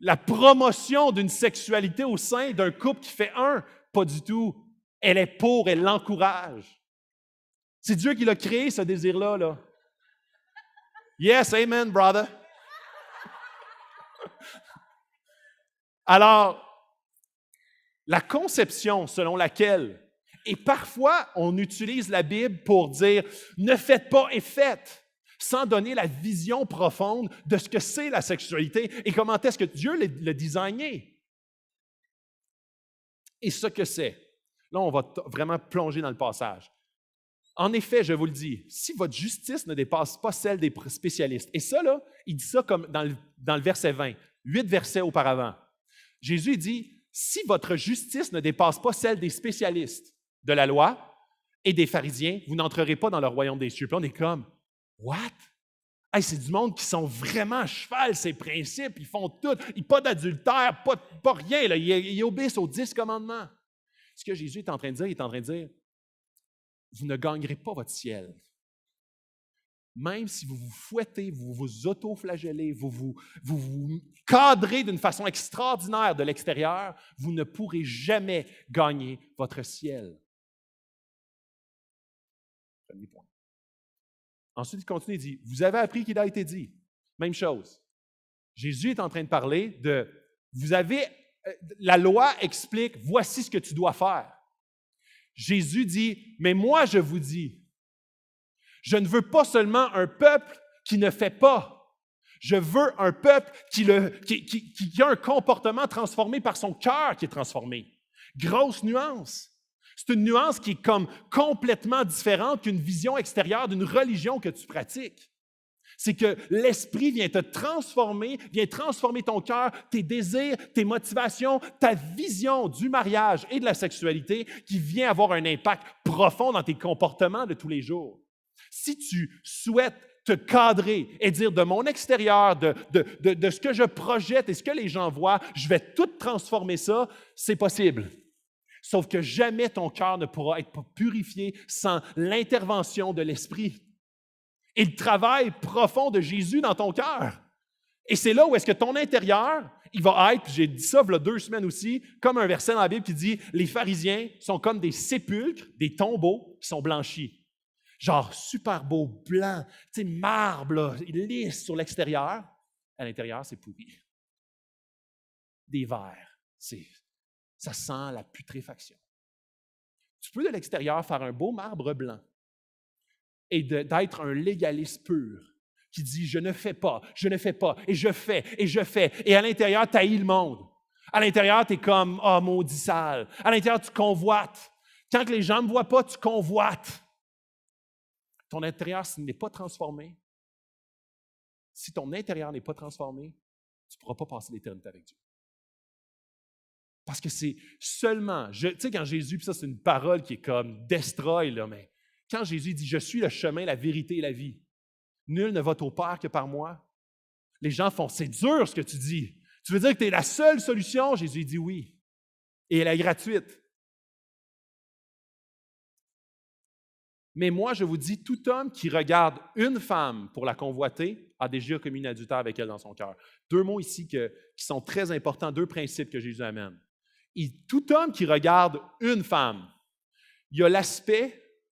la promotion d'une sexualité au sein d'un couple qui fait un? Pas du tout. Elle est pour, elle l'encourage. C'est Dieu qui l'a créé, ce désir-là. Là. Yes, amen, brother. Alors, la conception selon laquelle, et parfois on utilise la Bible pour dire « ne faites pas et faites », sans donner la vision profonde de ce que c'est la sexualité et comment est-ce que Dieu l'a designé. Et ce que c'est. Là, on va vraiment plonger dans le passage. En effet, je vous le dis, si votre justice ne dépasse pas celle des spécialistes, et ça, là, il dit ça comme dans le verset 20, 8 versets auparavant. Jésus dit, si votre justice ne dépasse pas celle des spécialistes de la loi, et des pharisiens, vous n'entrerez pas dans le royaume des cieux. Puis on est comme, what? Hey, c'est du monde qui sont vraiment à cheval, ces principes, ils font tout, pas d'adultère, pas rien, là. Ils obéissent aux 10 commandements. Ce que Jésus est en train de dire, il est en train de dire, vous ne gagnerez pas votre ciel. Même si vous vous fouettez, vous vous auto-flagellez, vous cadrez d'une façon extraordinaire de l'extérieur, vous ne pourrez jamais gagner votre ciel. Premier point. Ensuite, il continue, il dit, vous avez appris qu'il a été dit. Même chose. Jésus est en train de parler de, la loi explique, voici ce que tu dois faire. Jésus dit, mais moi je vous dis, je ne veux pas seulement un peuple qui ne fait pas. Je veux un peuple qui a un comportement transformé par son cœur qui est transformé. Grosse nuance. C'est une nuance qui est comme complètement différente qu'une vision extérieure d'une religion que tu pratiques. C'est que l'Esprit vient te transformer, vient transformer ton cœur, tes désirs, tes motivations, ta vision du mariage et de la sexualité qui vient avoir un impact profond dans tes comportements de tous les jours. Si tu souhaites te cadrer et dire de mon extérieur, de ce que je projette et ce que les gens voient, je vais tout transformer ça, c'est possible. Sauf que jamais ton cœur ne pourra être purifié sans l'intervention de l'Esprit et le travail profond de Jésus dans ton cœur. Et c'est là où est-ce que ton intérieur, il va être, puis j'ai dit ça il y a 2 semaines aussi, comme un verset dans la Bible qui dit « Les pharisiens sont comme des sépulcres, des tombeaux qui sont blanchis. » Genre super beau, blanc, tu sais, marbre, là, lisse sur l'extérieur. À l'intérieur, c'est pourri. Des vers, ça sent la putréfaction. Tu peux de l'extérieur faire un beau marbre blanc et d'être un légaliste pur qui dit « je ne fais pas, et je fais, et je fais ». Et à l'intérieur, tu haïs le monde. À l'intérieur, tu es comme « ah, maudit sale ». À l'intérieur, tu convoites. Quand les gens ne me voient pas, tu convoites. Ton intérieur, s'il n'est pas transformé, si ton intérieur n'est pas transformé, tu ne pourras pas passer l'éternité avec Dieu. Parce que c'est seulement, tu sais, quand Jésus, puis ça c'est une parole qui est comme destroy, là, mais quand Jésus dit « Je suis le chemin, la vérité et la vie, nul ne va au Père que par moi », les gens font « C'est dur ce que tu dis. Tu veux dire que tu es la seule solution? » Jésus dit « Oui. Et elle est gratuite. » Mais moi, je vous dis, tout homme qui regarde une femme pour la convoiter a déjà commis un adultère avec elle dans son cœur. 2 mots ici qui sont très importants, 2 principes que Jésus amène. Et tout homme qui regarde une femme, il y a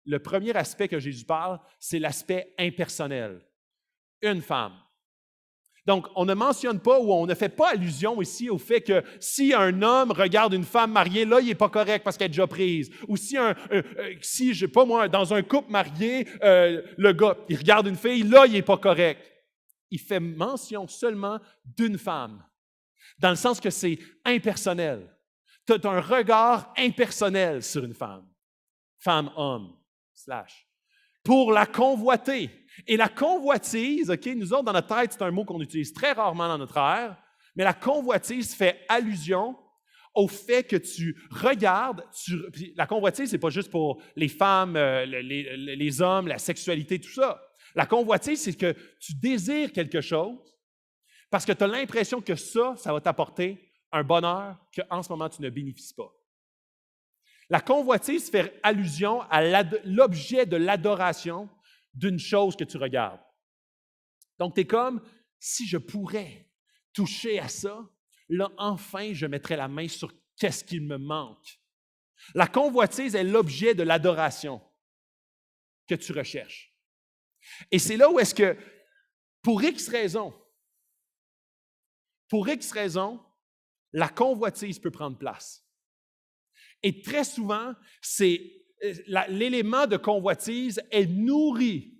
le premier aspect que Jésus parle, c'est l'aspect impersonnel. Une femme. Donc, on ne mentionne pas ou on ne fait pas allusion ici au fait que si un homme regarde une femme mariée, là, il n'est pas correct parce qu'elle est déjà prise. Ou si je sais pas moi, dans un couple marié, le gars, il regarde une fille, là, il n'est pas correct. Il fait mention seulement d'une femme, dans le sens que c'est impersonnel. Tu as un regard impersonnel sur une femme. Femme-homme, / pour la convoiter. Et la convoitise, OK, nous autres, dans notre tête, c'est un mot qu'on utilise très rarement dans notre ère, mais la convoitise fait allusion au fait que tu regardes, la convoitise, ce n'est pas juste pour les femmes, les hommes, la sexualité, tout ça. La convoitise, c'est que tu désires quelque chose parce que tu as l'impression que ça va t'apporter un bonheur qu'en ce moment, tu ne bénéficies pas. La convoitise fait allusion à l'objet de l'adoration d'une chose que tu regardes. Donc, tu es comme, si je pourrais toucher à ça, là, enfin, je mettrais la main sur qu'est-ce qu'il me manque. La convoitise est l'objet de l'adoration que tu recherches. Et c'est là où est-ce que, pour X raisons, la convoitise peut prendre place. Et très souvent, l'élément de convoitise est nourri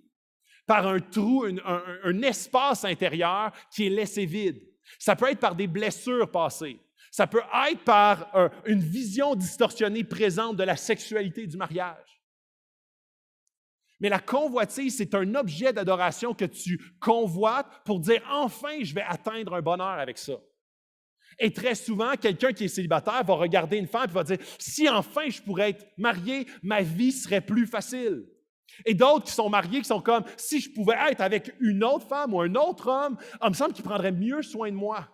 par un trou, un espace intérieur qui est laissé vide. Ça peut être par des blessures passées. Ça peut être par une vision distorsionnée présente de la sexualité du mariage. Mais la convoitise, c'est un objet d'adoration que tu convoites pour dire « Enfin, je vais atteindre un bonheur avec ça. » Et très souvent, quelqu'un qui est célibataire va regarder une femme et va dire « Si enfin je pourrais être marié, ma vie serait plus facile. » Et d'autres qui sont mariés, qui sont comme « Si je pouvais être avec une autre femme ou un autre homme, il me semble qu'il prendrait mieux soin de moi.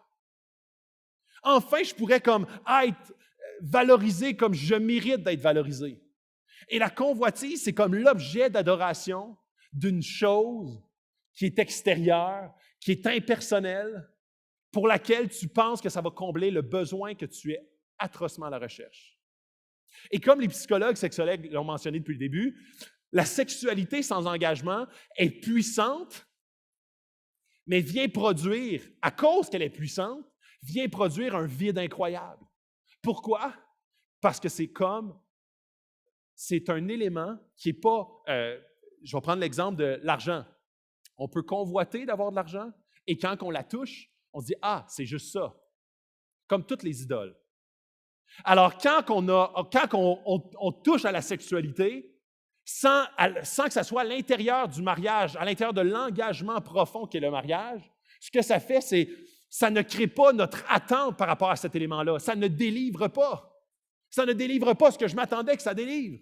Enfin, je pourrais comme être valorisé comme je mérite d'être valorisé. » Et la convoitise, c'est comme l'objet d'adoration d'une chose qui est extérieure, qui est impersonnelle, pour laquelle tu penses que ça va combler le besoin que tu es atrocement à la recherche. Et comme les psychologues, sexologues l'ont mentionné depuis le début, la sexualité sans engagement est puissante, mais vient produire, à cause qu'elle est puissante, vient produire un vide incroyable. Pourquoi? Parce que c'est un élément qui n'est pas... je vais prendre l'exemple de l'argent. On peut convoiter d'avoir de l'argent, et quand on la touche, on se dit « Ah, c'est juste ça », comme toutes les idoles. Alors, quand on touche à la sexualité, sans que ça soit à l'intérieur du mariage, à l'intérieur de l'engagement profond qu'est le mariage, ce que ça fait, c'est ça ne crée pas notre attente par rapport à cet élément-là. Ça ne délivre pas. Ça ne délivre pas ce que je m'attendais que ça délivre.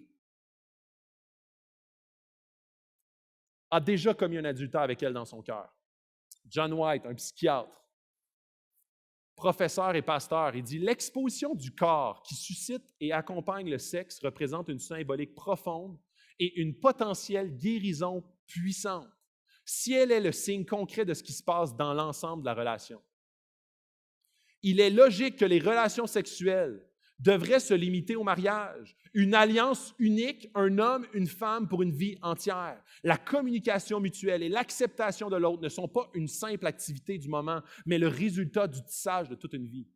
A déjà commis un adultère avec elle dans son cœur. John White, un psychiatre, professeur et pasteur, il dit « L'exposition du corps qui suscite et accompagne le sexe représente une symbolique profonde et une potentielle guérison puissante, si elle est le signe concret de ce qui se passe dans l'ensemble de la relation. Il est logique que les relations sexuelles devraient se limiter au mariage, une alliance unique, un homme, une femme pour une vie entière. La communication mutuelle et l'acceptation de l'autre ne sont pas une simple activité du moment, mais le résultat du tissage de toute une vie.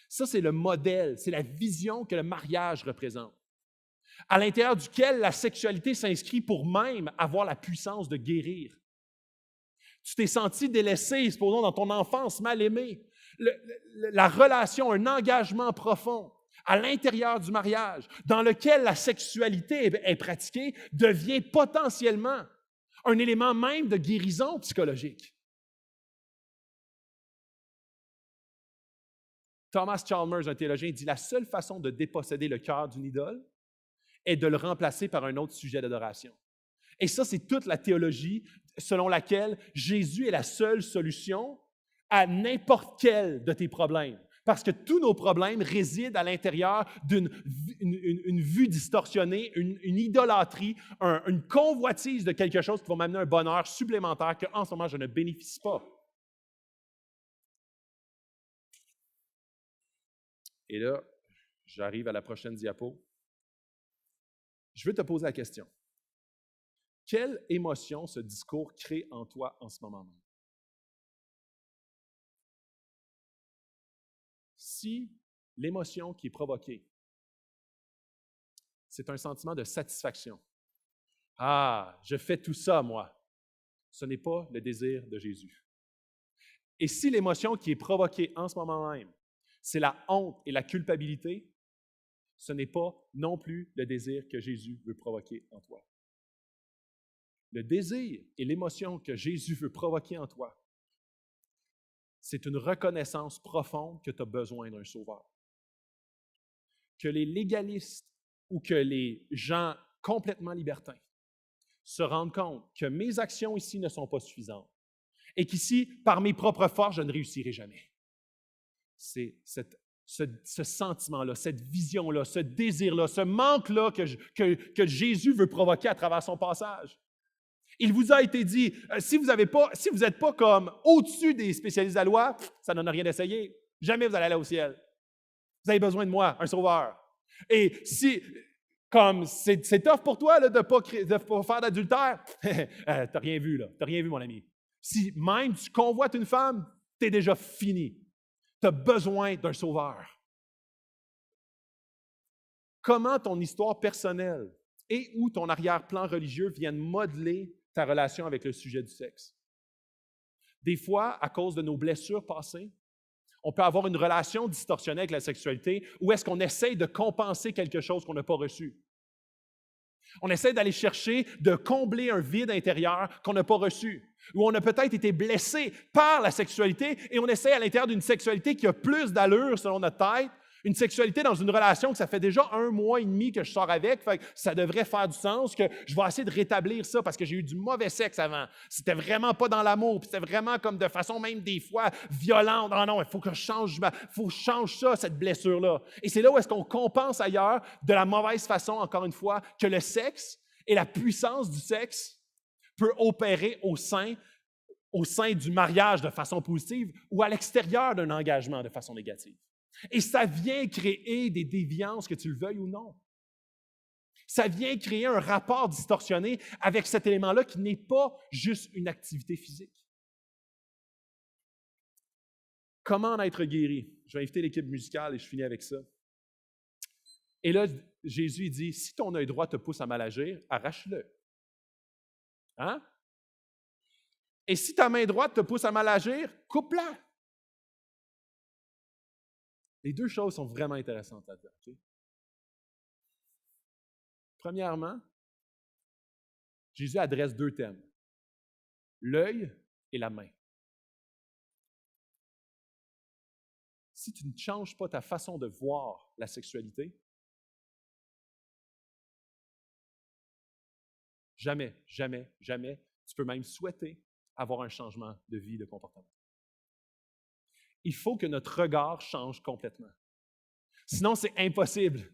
Ça, c'est le modèle, c'est la vision que le mariage représente, à l'intérieur duquel la sexualité s'inscrit pour même avoir la puissance de guérir. Tu t'es senti délaissé, supposons, dans ton enfance, mal aimé. La relation, un engagement profond à l'intérieur du mariage, dans lequel la sexualité est pratiquée, devient potentiellement un élément même de guérison psychologique. Thomas Chalmers, un théologien, dit « La seule façon de déposséder le cœur d'une idole est de le remplacer par un autre sujet d'adoration. » Et ça, c'est toute la théologie selon laquelle Jésus est la seule solution à n'importe quel de tes problèmes. Parce que tous nos problèmes résident à l'intérieur d'une vue distorsionnée, une idolâtrie, une convoitise de quelque chose qui va m'amener un bonheur supplémentaire qu'en ce moment, je ne bénéficie pas. Et là, j'arrive à la prochaine diapo. Je veux te poser la question. Quelle émotion ce discours crée en toi en ce moment même? Si l'émotion qui est provoquée, c'est un sentiment de satisfaction. Ah, je fais tout ça, moi. Ce n'est pas le désir de Jésus. Et si l'émotion qui est provoquée en ce moment même, c'est la honte et la culpabilité, ce n'est pas non plus le désir que Jésus veut provoquer en toi. Le désir et l'émotion que Jésus veut provoquer en toi, c'est une reconnaissance profonde que tu as besoin d'un sauveur. Que les légalistes ou que les gens complètement libertins se rendent compte que mes actions ici ne sont pas suffisantes et qu'ici, par mes propres forces, je ne réussirai jamais. C'est ce sentiment-là, cette vision-là, ce désir-là, ce manque-là que Jésus veut provoquer à travers son passage. Il vous a été dit, si vous n'êtes pas comme au-dessus des spécialistes de la loi, ça ne donne rien d'essayer. Jamais vous allez aller au ciel. Vous avez besoin de moi, un sauveur. Et si, comme c'est tough pour toi là, de ne pas faire d'adultère, tu n'as rien vu, là. Tu n'as rien vu, mon ami. Si même tu convoites une femme, tu es déjà fini. Tu as besoin d'un sauveur. Comment ton histoire personnelle et ou ton arrière-plan religieux viennent modeler ta relation avec le sujet du sexe? Des fois, à cause de nos blessures passées, on peut avoir une relation distorsionnée avec la sexualité où est-ce qu'on essaie de compenser quelque chose qu'on n'a pas reçu. On essaie d'aller chercher, de combler un vide intérieur qu'on n'a pas reçu. où on a peut-être été blessé par la sexualité et on essaie à l'intérieur d'une sexualité qui a plus d'allure selon notre tête, une sexualité dans une relation que ça fait déjà 1 mois et demi que je sors avec, fait que ça devrait faire du sens, que je vais essayer de rétablir ça parce que j'ai eu du mauvais sexe avant. C'était vraiment pas dans l'amour, puis c'était vraiment comme de façon même des fois violente. Ah non, il faut que je change, faut que je change ça, cette blessure-là. Et c'est là où est-ce qu'on compense ailleurs de la mauvaise façon, encore une fois, que le sexe et la puissance du sexe peut opérer au sein du mariage de façon positive ou à l'extérieur d'un engagement de façon négative. Et ça vient créer des déviances, que tu le veuilles ou non. Ça vient créer un rapport distorsionné avec cet élément-là qui n'est pas juste une activité physique. Comment en être guéri? Je vais inviter l'équipe musicale et je finis avec ça. Et là, Jésus dit, si ton œil droit te pousse à mal agir, arrache-le. Hein? Et si ta main droite te pousse à mal agir, coupe-la. Les deux choses sont vraiment intéressantes là-dedans. Okay? Premièrement, Jésus adresse 2 thèmes, l'œil et la main. Si tu ne changes pas ta façon de voir la sexualité, jamais, jamais, jamais, tu peux même souhaiter avoir un changement de vie, de comportement. Il faut que notre regard change complètement. Sinon, c'est impossible.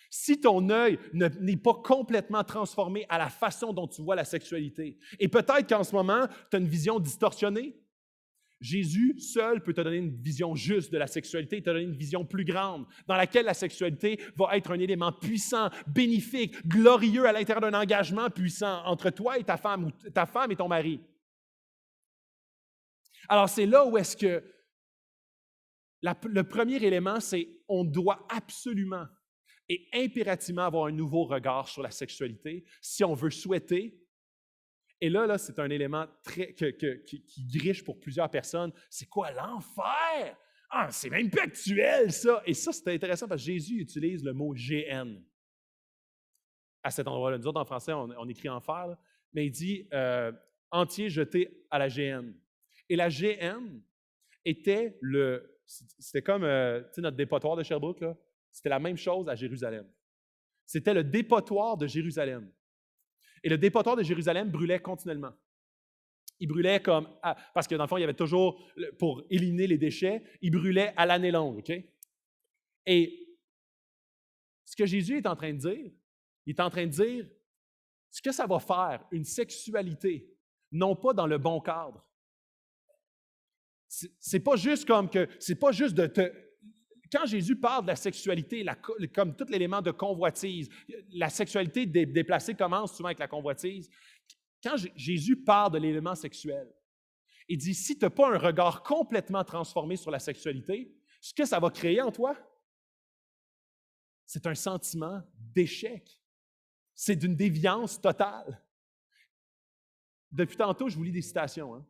Si ton œil n'est pas complètement transformé à la façon dont tu vois la sexualité, et peut-être qu'en ce moment, tu as une vision distorsionnée, Jésus seul peut te donner une vision juste de la sexualité, te donner une vision plus grande, dans laquelle la sexualité va être un élément puissant, bénéfique, glorieux à l'intérieur d'un engagement puissant entre toi et ta femme, ou ta femme et ton mari. Alors, c'est là où est-ce que le premier élément, c'est on doit absolument et impérativement avoir un nouveau regard sur la sexualité si on veut souhaiter. Et là c'est un élément qui griche pour plusieurs personnes. C'est quoi l'enfer? Ah, c'est même plus actuel, ça! Et ça, c'est intéressant parce que Jésus utilise le mot GN à cet endroit-là. Nous autres, en français, on écrit enfer, là, mais il dit entier jeté à la GN. Et la GN était c'était comme notre dépotoir de Sherbrooke, là. C'était la même chose à Jérusalem. C'était le dépotoir de Jérusalem. Et le dépotoir de Jérusalem brûlait continuellement. Il brûlait parce que dans le fond, il y avait toujours, pour éliminer les déchets, il brûlait à l'année longue, OK? Et ce que Jésus est en train de dire, il est en train de dire ce que ça va faire, une sexualité, non pas dans le bon cadre. C'est pas juste c'est pas juste de te... Quand Jésus parle de la sexualité, comme tout l'élément de convoitise, la sexualité déplacée commence souvent avec la convoitise. Quand Jésus parle de l'élément sexuel, il dit, si tu n'as pas un regard complètement transformé sur la sexualité, ce que ça va créer en toi, c'est un sentiment d'échec. C'est d'une déviance totale. Depuis tantôt, je vous lis des citations. Hein?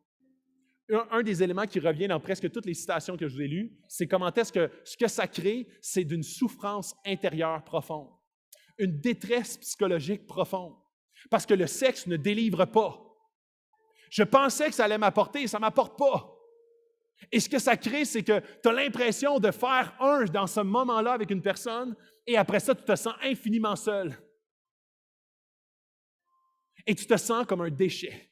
Un des éléments qui revient dans presque toutes les citations que je vous ai lues, c'est comment est-ce que ce que ça crée, c'est d'une souffrance intérieure profonde, une détresse psychologique profonde, parce que le sexe ne délivre pas. Je pensais que ça allait m'apporter et ça ne m'apporte pas. Et ce que ça crée, c'est que tu as l'impression de faire un dans ce moment-là avec une personne et après ça, tu te sens infiniment seul. Et tu te sens comme un déchet.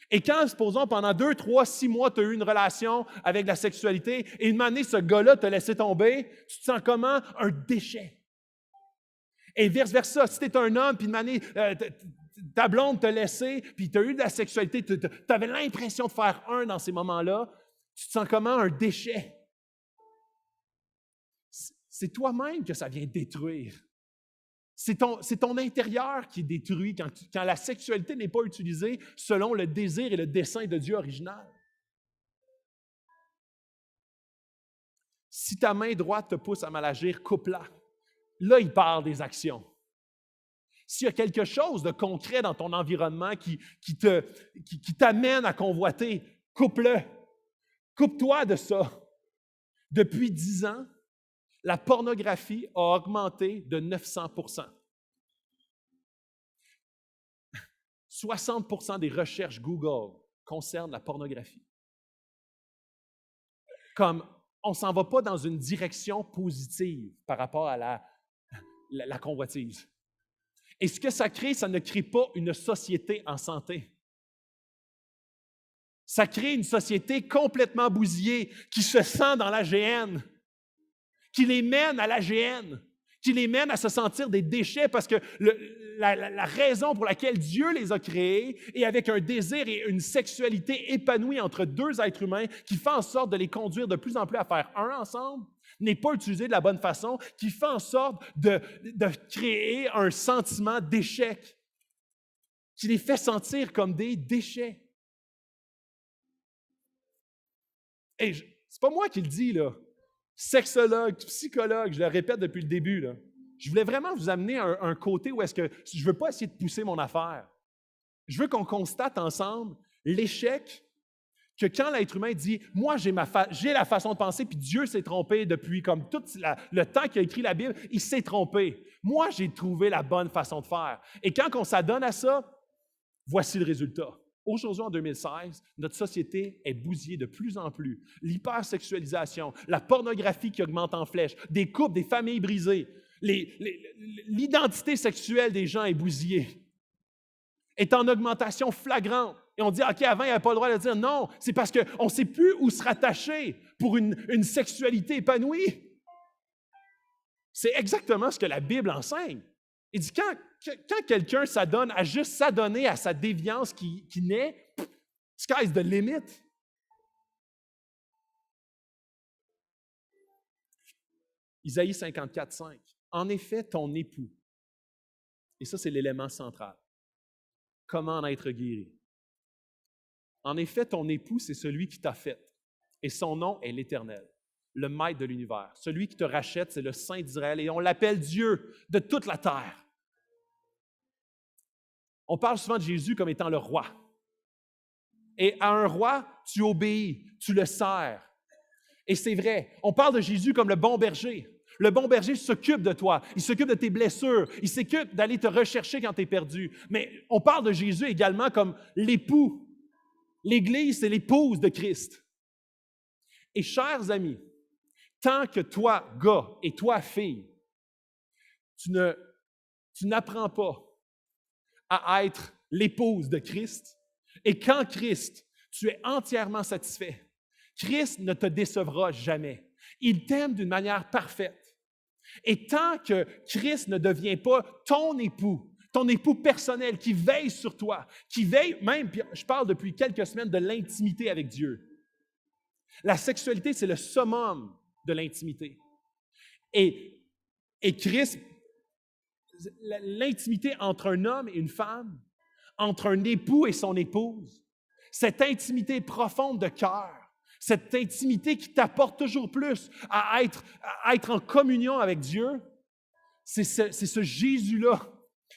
Et quand, supposons, pendant 2, 3, 6 mois, tu as eu une relation avec la sexualité et une année, ce gars-là t'a laissé tomber, tu te sens comment? Un déchet. Et vice-versa, si tu es un homme, puis une année, ta blonde t'a laissé, puis tu as eu de la sexualité, tu avais l'impression de faire un dans ces moments-là, tu te sens comment? Un déchet. C'est toi-même que ça vient détruire. C'est ton intérieur qui est détruit quand la sexualité n'est pas utilisée selon le désir et le dessein de Dieu original. Si ta main droite te pousse à mal agir, coupe-la. Là, il parle des actions. S'il y a quelque chose de concret dans ton environnement qui t'amène à convoiter, coupe-le. Coupe-toi de ça. Depuis 10 ans, la pornographie a augmenté de 900 %. 60% des recherches Google concernent la pornographie. Comme on ne s'en va pas dans une direction positive par rapport à la convoitise. Et ce que ça crée, ça ne crée pas une société en santé. Ça crée une société complètement bousillée qui se sent dans l'AGN, qui les mène à l'AGN, qui les mène à se sentir des déchets parce que la raison pour laquelle Dieu les a créés est avec un désir et une sexualité épanouie entre deux êtres humains qui fait en sorte de les conduire de plus en plus à faire un ensemble, n'est pas utilisé de la bonne façon, qui fait en sorte de créer un sentiment d'échec, qui les fait sentir comme des déchets. Et c'est pas moi qui le dis, là. Sexologue, psychologue, je le répète depuis le début, là. Je voulais vraiment vous amener à un côté où est-ce que je ne veux pas essayer de pousser mon affaire. Je veux qu'on constate ensemble l'échec que quand l'être humain dit « Moi, j'ai la façon de penser, puis Dieu s'est trompé depuis comme tout le temps qu'il a écrit la Bible, il s'est trompé. Moi, j'ai trouvé la bonne façon de faire. » Et quand on s'adonne à ça, voici le résultat. Aujourd'hui, en 2016, notre société est bousillée de plus en plus. L'hypersexualisation, la pornographie qui augmente en flèche, des couples, des familles brisées, l'identité sexuelle des gens est bousillée, est en augmentation flagrante. Et on dit, OK, avant, il n'y avait pas le droit de dire non. C'est parce qu'on ne sait plus où se rattacher pour une sexualité épanouie. C'est exactement ce que la Bible enseigne. Il dit, quand quelqu'un s'adonne à juste s'adonner à sa déviance qui naît, sky's the limit. Isaïe 54, 5. En effet, ton époux, et ça c'est l'élément central, comment en être guéri? En effet, ton époux, c'est celui qui t'a fait, et son nom est l'Éternel, le Maître de l'univers. Celui qui te rachète, c'est le Saint d'Israël, et on l'appelle Dieu de toute la terre. On parle souvent de Jésus comme étant le roi. Et à un roi, tu obéis, tu le sers. Et c'est vrai, on parle de Jésus comme le bon berger. Le bon berger s'occupe de toi, il s'occupe de tes blessures, il s'occupe d'aller te rechercher quand tu es perdu. Mais on parle de Jésus également comme l'époux. L'Église, c'est l'épouse de Christ. Et chers amis, tant que toi, gars, et toi, fille, tu n'apprends pas à être l'épouse de Christ, et qu'en Christ, tu es entièrement satisfait, Christ ne te décevra jamais. Il t'aime d'une manière parfaite. Et tant que Christ ne devient pas ton époux personnel qui veille sur toi, qui veille, même, puis je parle depuis quelques semaines de l'intimité avec Dieu. La sexualité, c'est le summum de l'intimité. Et Christ, l'intimité entre un homme et une femme, entre un époux et son épouse, cette intimité profonde de cœur, cette intimité qui t'apporte toujours plus à être en communion avec Dieu, c'est ce Jésus-là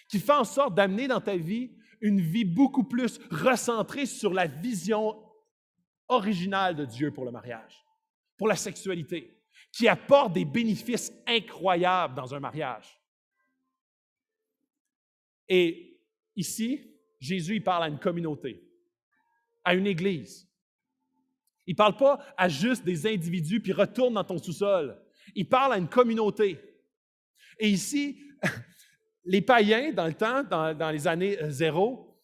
qui fait en sorte d'amener dans ta vie une vie beaucoup plus recentrée sur la vision originale de Dieu pour le mariage, pour la sexualité, qui apporte des bénéfices incroyables dans un mariage. Et ici, Jésus, il parle à une communauté, à une église. Il ne parle pas à juste des individus puis retourne dans ton sous-sol. Il parle à une communauté. Et ici, les païens, dans le temps, dans les années 0,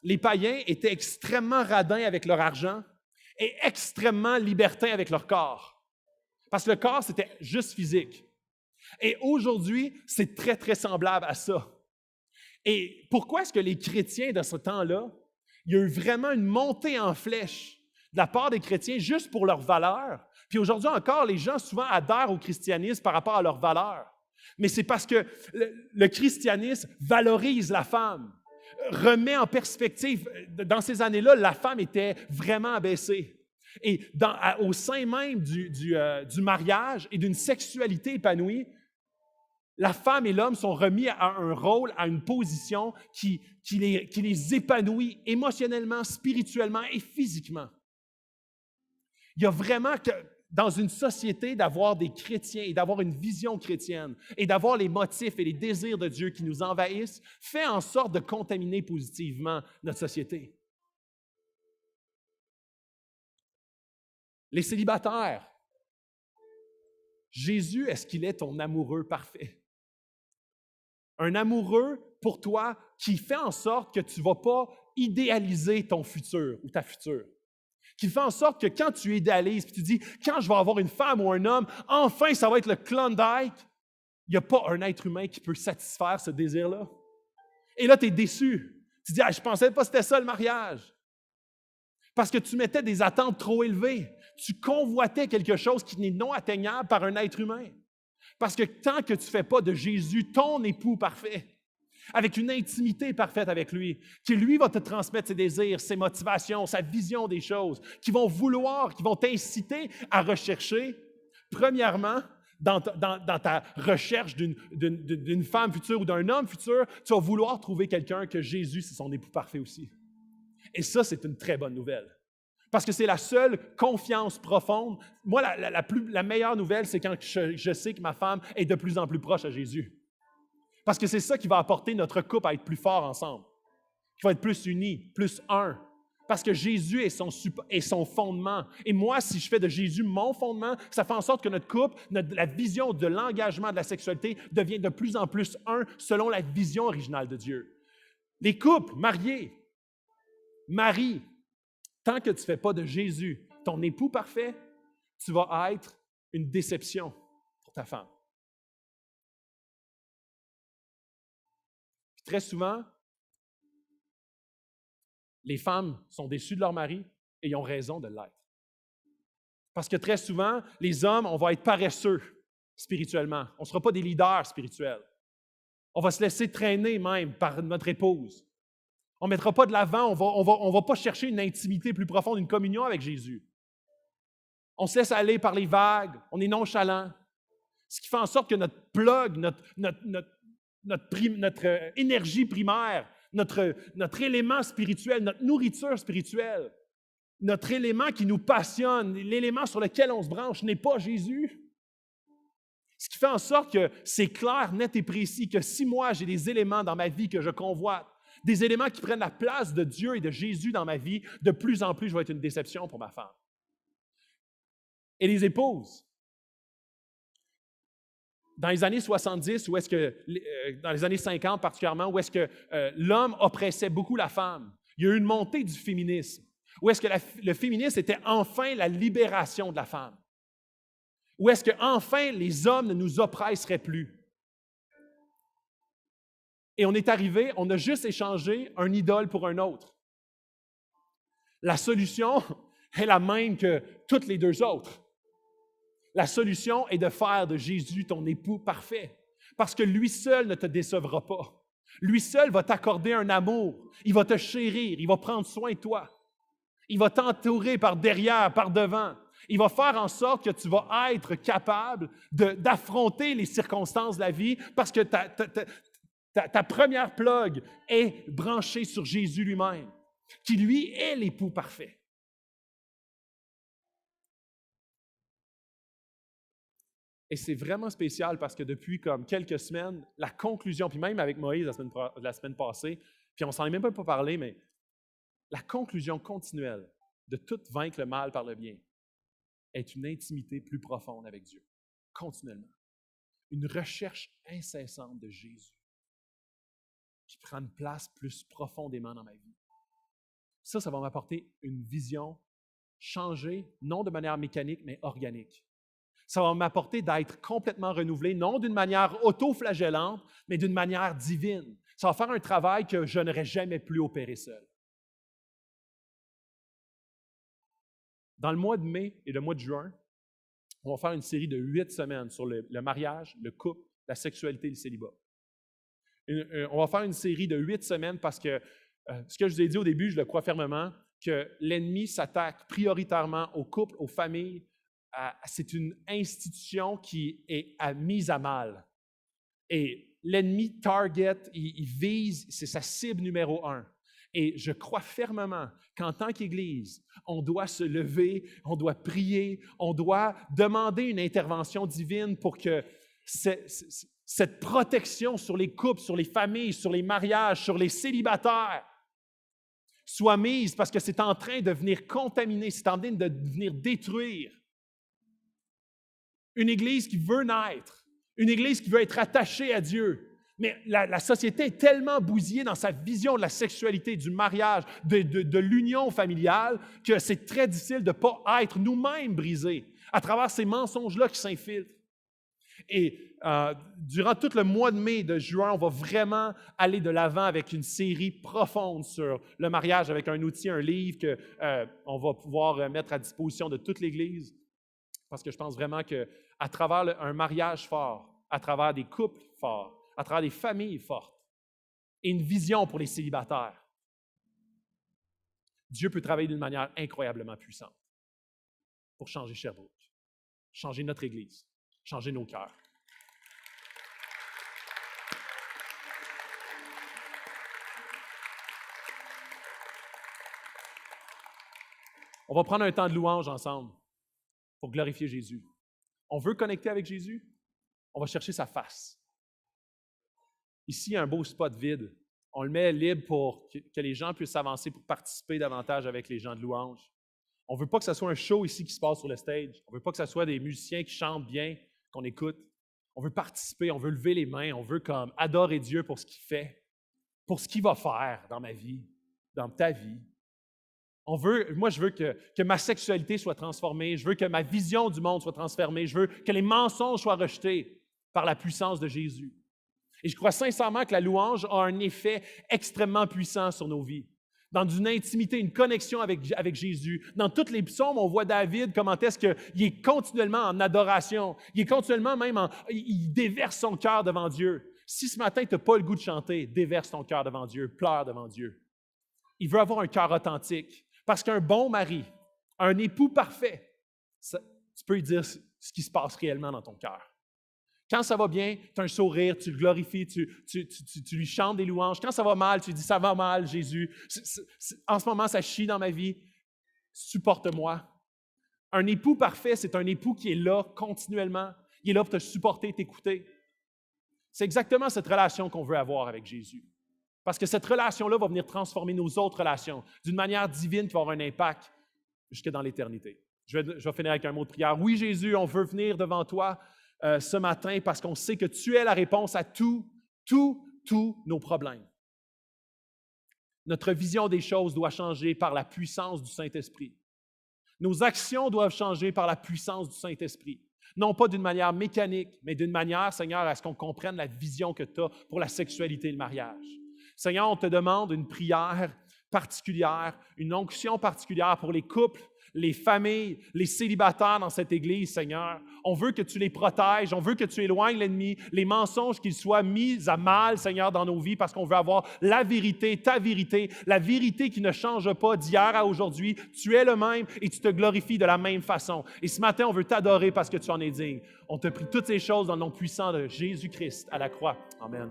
les païens étaient extrêmement radins avec leur argent et extrêmement libertins avec leur corps. Parce que le corps, c'était juste physique. Et aujourd'hui, c'est très, très semblable à ça. Et pourquoi est-ce que les chrétiens de ce temps-là, il y a eu vraiment une montée en flèche de la part des chrétiens juste pour leurs valeurs? Puis aujourd'hui encore, les gens souvent adhèrent au christianisme par rapport à leurs valeurs. Mais c'est parce que le christianisme valorise la femme, remet en perspective. Dans ces années-là, la femme était vraiment abaissée. Et au sein même du mariage et d'une sexualité épanouie, la femme et l'homme sont remis à un rôle, à une position qui les épanouit émotionnellement, spirituellement et physiquement. Il y a vraiment dans une société d'avoir des chrétiens et d'avoir une vision chrétienne et d'avoir les motifs et les désirs de Dieu qui nous envahissent fait en sorte de contaminer positivement notre société. Les célibataires, Jésus, est-ce qu'il est ton amoureux parfait? Un amoureux pour toi qui fait en sorte que tu ne vas pas idéaliser ton futur ou ta future. Qui fait en sorte que quand tu idéalises, puis tu dis, quand je vais avoir une femme ou un homme, enfin, ça va être le Klondike, il n'y a pas un être humain qui peut satisfaire ce désir-là. Et là, tu es déçu. Tu dis, je ne pensais pas que c'était ça le mariage. Parce que tu mettais des attentes trop élevées. Tu convoitais quelque chose qui n'est non atteignable par un être humain. Parce que tant que tu ne fais pas de Jésus ton époux parfait, avec une intimité parfaite avec lui, qui lui va te transmettre ses désirs, ses motivations, sa vision des choses, qui vont t'inciter à rechercher, premièrement, dans ta recherche d'une femme future ou d'un homme futur, tu vas vouloir trouver quelqu'un que Jésus, c'est son époux parfait aussi. Et ça, c'est une très bonne nouvelle. Parce que c'est la seule confiance profonde. Moi, la meilleure nouvelle, c'est quand je sais que ma femme est de plus en plus proche à Jésus. Parce que c'est ça qui va apporter notre couple à être plus fort ensemble, qui va être plus unis, plus un. Parce que Jésus est son fondement. Et moi, si je fais de Jésus mon fondement, ça fait en sorte que notre couple, la vision de l'engagement de la sexualité devient de plus en plus un selon la vision originale de Dieu. Les couples mariés, Marie, tant que tu ne fais pas de Jésus ton époux parfait, tu vas être une déception pour ta femme. Puis très souvent, les femmes sont déçues de leur mari et ils ont raison de l'être. Parce que très souvent, les hommes, on va être paresseux spirituellement. On ne sera pas des leaders spirituels. On va se laisser traîner même par notre épouse. On ne mettra pas de l'avant, on va pas chercher une intimité plus profonde, une communion avec Jésus. On se laisse aller par les vagues, on est nonchalant. Ce qui fait en sorte que notre plug, notre énergie primaire, notre élément spirituel, notre nourriture spirituelle, notre élément qui nous passionne, l'élément sur lequel on se branche n'est pas Jésus. Ce qui fait en sorte que c'est clair, net et précis que si moi j'ai des éléments dans ma vie que je convoite, des éléments qui prennent la place de Dieu et de Jésus dans ma vie, de plus en plus je vais être une déception pour ma femme. Et les épouses, dans les années 70, dans les années 50 particulièrement, où est-ce que l'homme oppressait beaucoup la femme, il y a eu une montée du féminisme, où est-ce que le féminisme était enfin la libération de la femme, où est-ce que enfin les hommes ne nous oppresseraient plus. Et on est arrivé, on a juste échangé un idole pour un autre. La solution est la même que toutes les deux autres. La solution est de faire de Jésus ton époux parfait, parce que lui seul ne te décevra pas. Lui seul va t'accorder un amour, il va te chérir, il va prendre soin de toi. Il va t'entourer par derrière, par devant. Il va faire en sorte que tu vas être capable d'affronter les circonstances de la vie parce que ta première plug est branchée sur Jésus lui-même, qui lui est l'époux parfait. Et c'est vraiment spécial parce que depuis comme quelques semaines, la conclusion, puis même avec Moïse la semaine passée, puis on ne s'en est même pas parlé, mais la conclusion continuelle de tout vaincre le mal par le bien est une intimité plus profonde avec Dieu, continuellement. Une recherche incessante de Jésus qui prend une place plus profondément dans ma vie. Ça va m'apporter une vision changée, non de manière mécanique, mais organique. Ça va m'apporter d'être complètement renouvelé, non d'une manière auto-flagellante, mais d'une manière divine. Ça va faire un travail que je n'aurais jamais pu opérer seul. Dans le mois de mai et le mois de juin, on va faire une série de 8 semaines sur le mariage, le couple, la sexualité et le célibat. On va faire une série de 8 semaines parce que ce que je vous ai dit au début, je le crois fermement, que l'ennemi s'attaque prioritairement aux couples, aux familles. C'est une institution qui est mise à mal. Et l'ennemi target, il vise, c'est sa cible numéro 1. Et je crois fermement qu'en tant qu'Église, on doit se lever, on doit prier, on doit demander une intervention divine pour que cette protection sur les couples, sur les familles, sur les mariages, sur les célibataires soit mise parce que c'est en train de venir contaminer, c'est en train de venir détruire une Église qui veut naître, une Église qui veut être attachée à Dieu. Mais la société est tellement bousillée dans sa vision de la sexualité, du mariage, de l'union familiale, que c'est très difficile de ne pas être nous-mêmes brisés à travers ces mensonges-là qui s'infiltrent. Et durant tout le mois de mai, de juin, on va vraiment aller de l'avant avec une série profonde sur le mariage, avec un outil, un livre qu'on va pouvoir mettre à disposition de toute l'Église. Parce que je pense vraiment qu'à travers un mariage fort, à travers des couples forts, à travers des familles fortes et une vision pour les célibataires, Dieu peut travailler d'une manière incroyablement puissante pour changer Sherbrooke, changer notre Église, changer nos cœurs. On va prendre un temps de louange ensemble pour glorifier Jésus. On veut connecter avec Jésus? On va chercher sa face. Ici, il y a un beau spot vide. On le met libre pour que les gens puissent avancer pour participer davantage avec les gens de louange. On ne veut pas que ce soit un show ici qui se passe sur le stage. On ne veut pas que ce soit des musiciens qui chantent bien, qu'on écoute. On veut participer, on veut lever les mains, on veut comme adorer Dieu pour ce qu'il fait, pour ce qu'il va faire dans ma vie, dans ta vie. Moi, je veux que ma sexualité soit transformée, je veux que ma vision du monde soit transformée, je veux que les mensonges soient rejetés par la puissance de Jésus. Et je crois sincèrement que la louange a un effet extrêmement puissant sur nos vies. Dans une intimité, une connexion avec Jésus. Dans tous les psaumes, on voit David, comment est-ce qu'il est continuellement en adoration. Il est continuellement il déverse son cœur devant Dieu. Si ce matin, tu n'as pas le goût de chanter, déverse ton cœur devant Dieu, pleure devant Dieu. Il veut avoir un cœur authentique. Parce qu'un bon mari, un époux parfait, tu peux lui dire ce qui se passe réellement dans ton cœur. Quand ça va bien, tu as un sourire, tu le glorifies, tu lui chantes des louanges. Quand ça va mal, tu lui dis « ça va mal, Jésus. En ce moment, ça chie dans ma vie. Supporte-moi. » Un époux parfait, c'est un époux qui est là continuellement. Il est là pour te supporter, t'écouter. C'est exactement cette relation qu'on veut avoir avec Jésus. Parce que cette relation-là va venir transformer nos autres relations d'une manière divine qui va avoir un impact jusque dans l'éternité. Je vais finir avec un mot de prière. Oui, Jésus, on veut venir devant toi ce matin parce qu'on sait que tu es la réponse à tous nos problèmes. Notre vision des choses doit changer par la puissance du Saint-Esprit. Nos actions doivent changer par la puissance du Saint-Esprit. Non pas d'une manière mécanique, mais d'une manière, Seigneur, à ce qu'on comprenne la vision que tu as pour la sexualité et le mariage. Seigneur, on te demande une prière particulière, une onction particulière pour les couples, les familles, les célibataires dans cette Église, Seigneur. On veut que tu les protèges, on veut que tu éloignes l'ennemi, les mensonges qu'ils soient mis à mal, Seigneur, dans nos vies, parce qu'on veut avoir la vérité, ta vérité, la vérité qui ne change pas d'hier à aujourd'hui. Tu es le même et tu te glorifies de la même façon. Et ce matin, on veut t'adorer parce que tu en es digne. On te prie toutes ces choses dans le nom puissant de Jésus-Christ à la croix. Amen.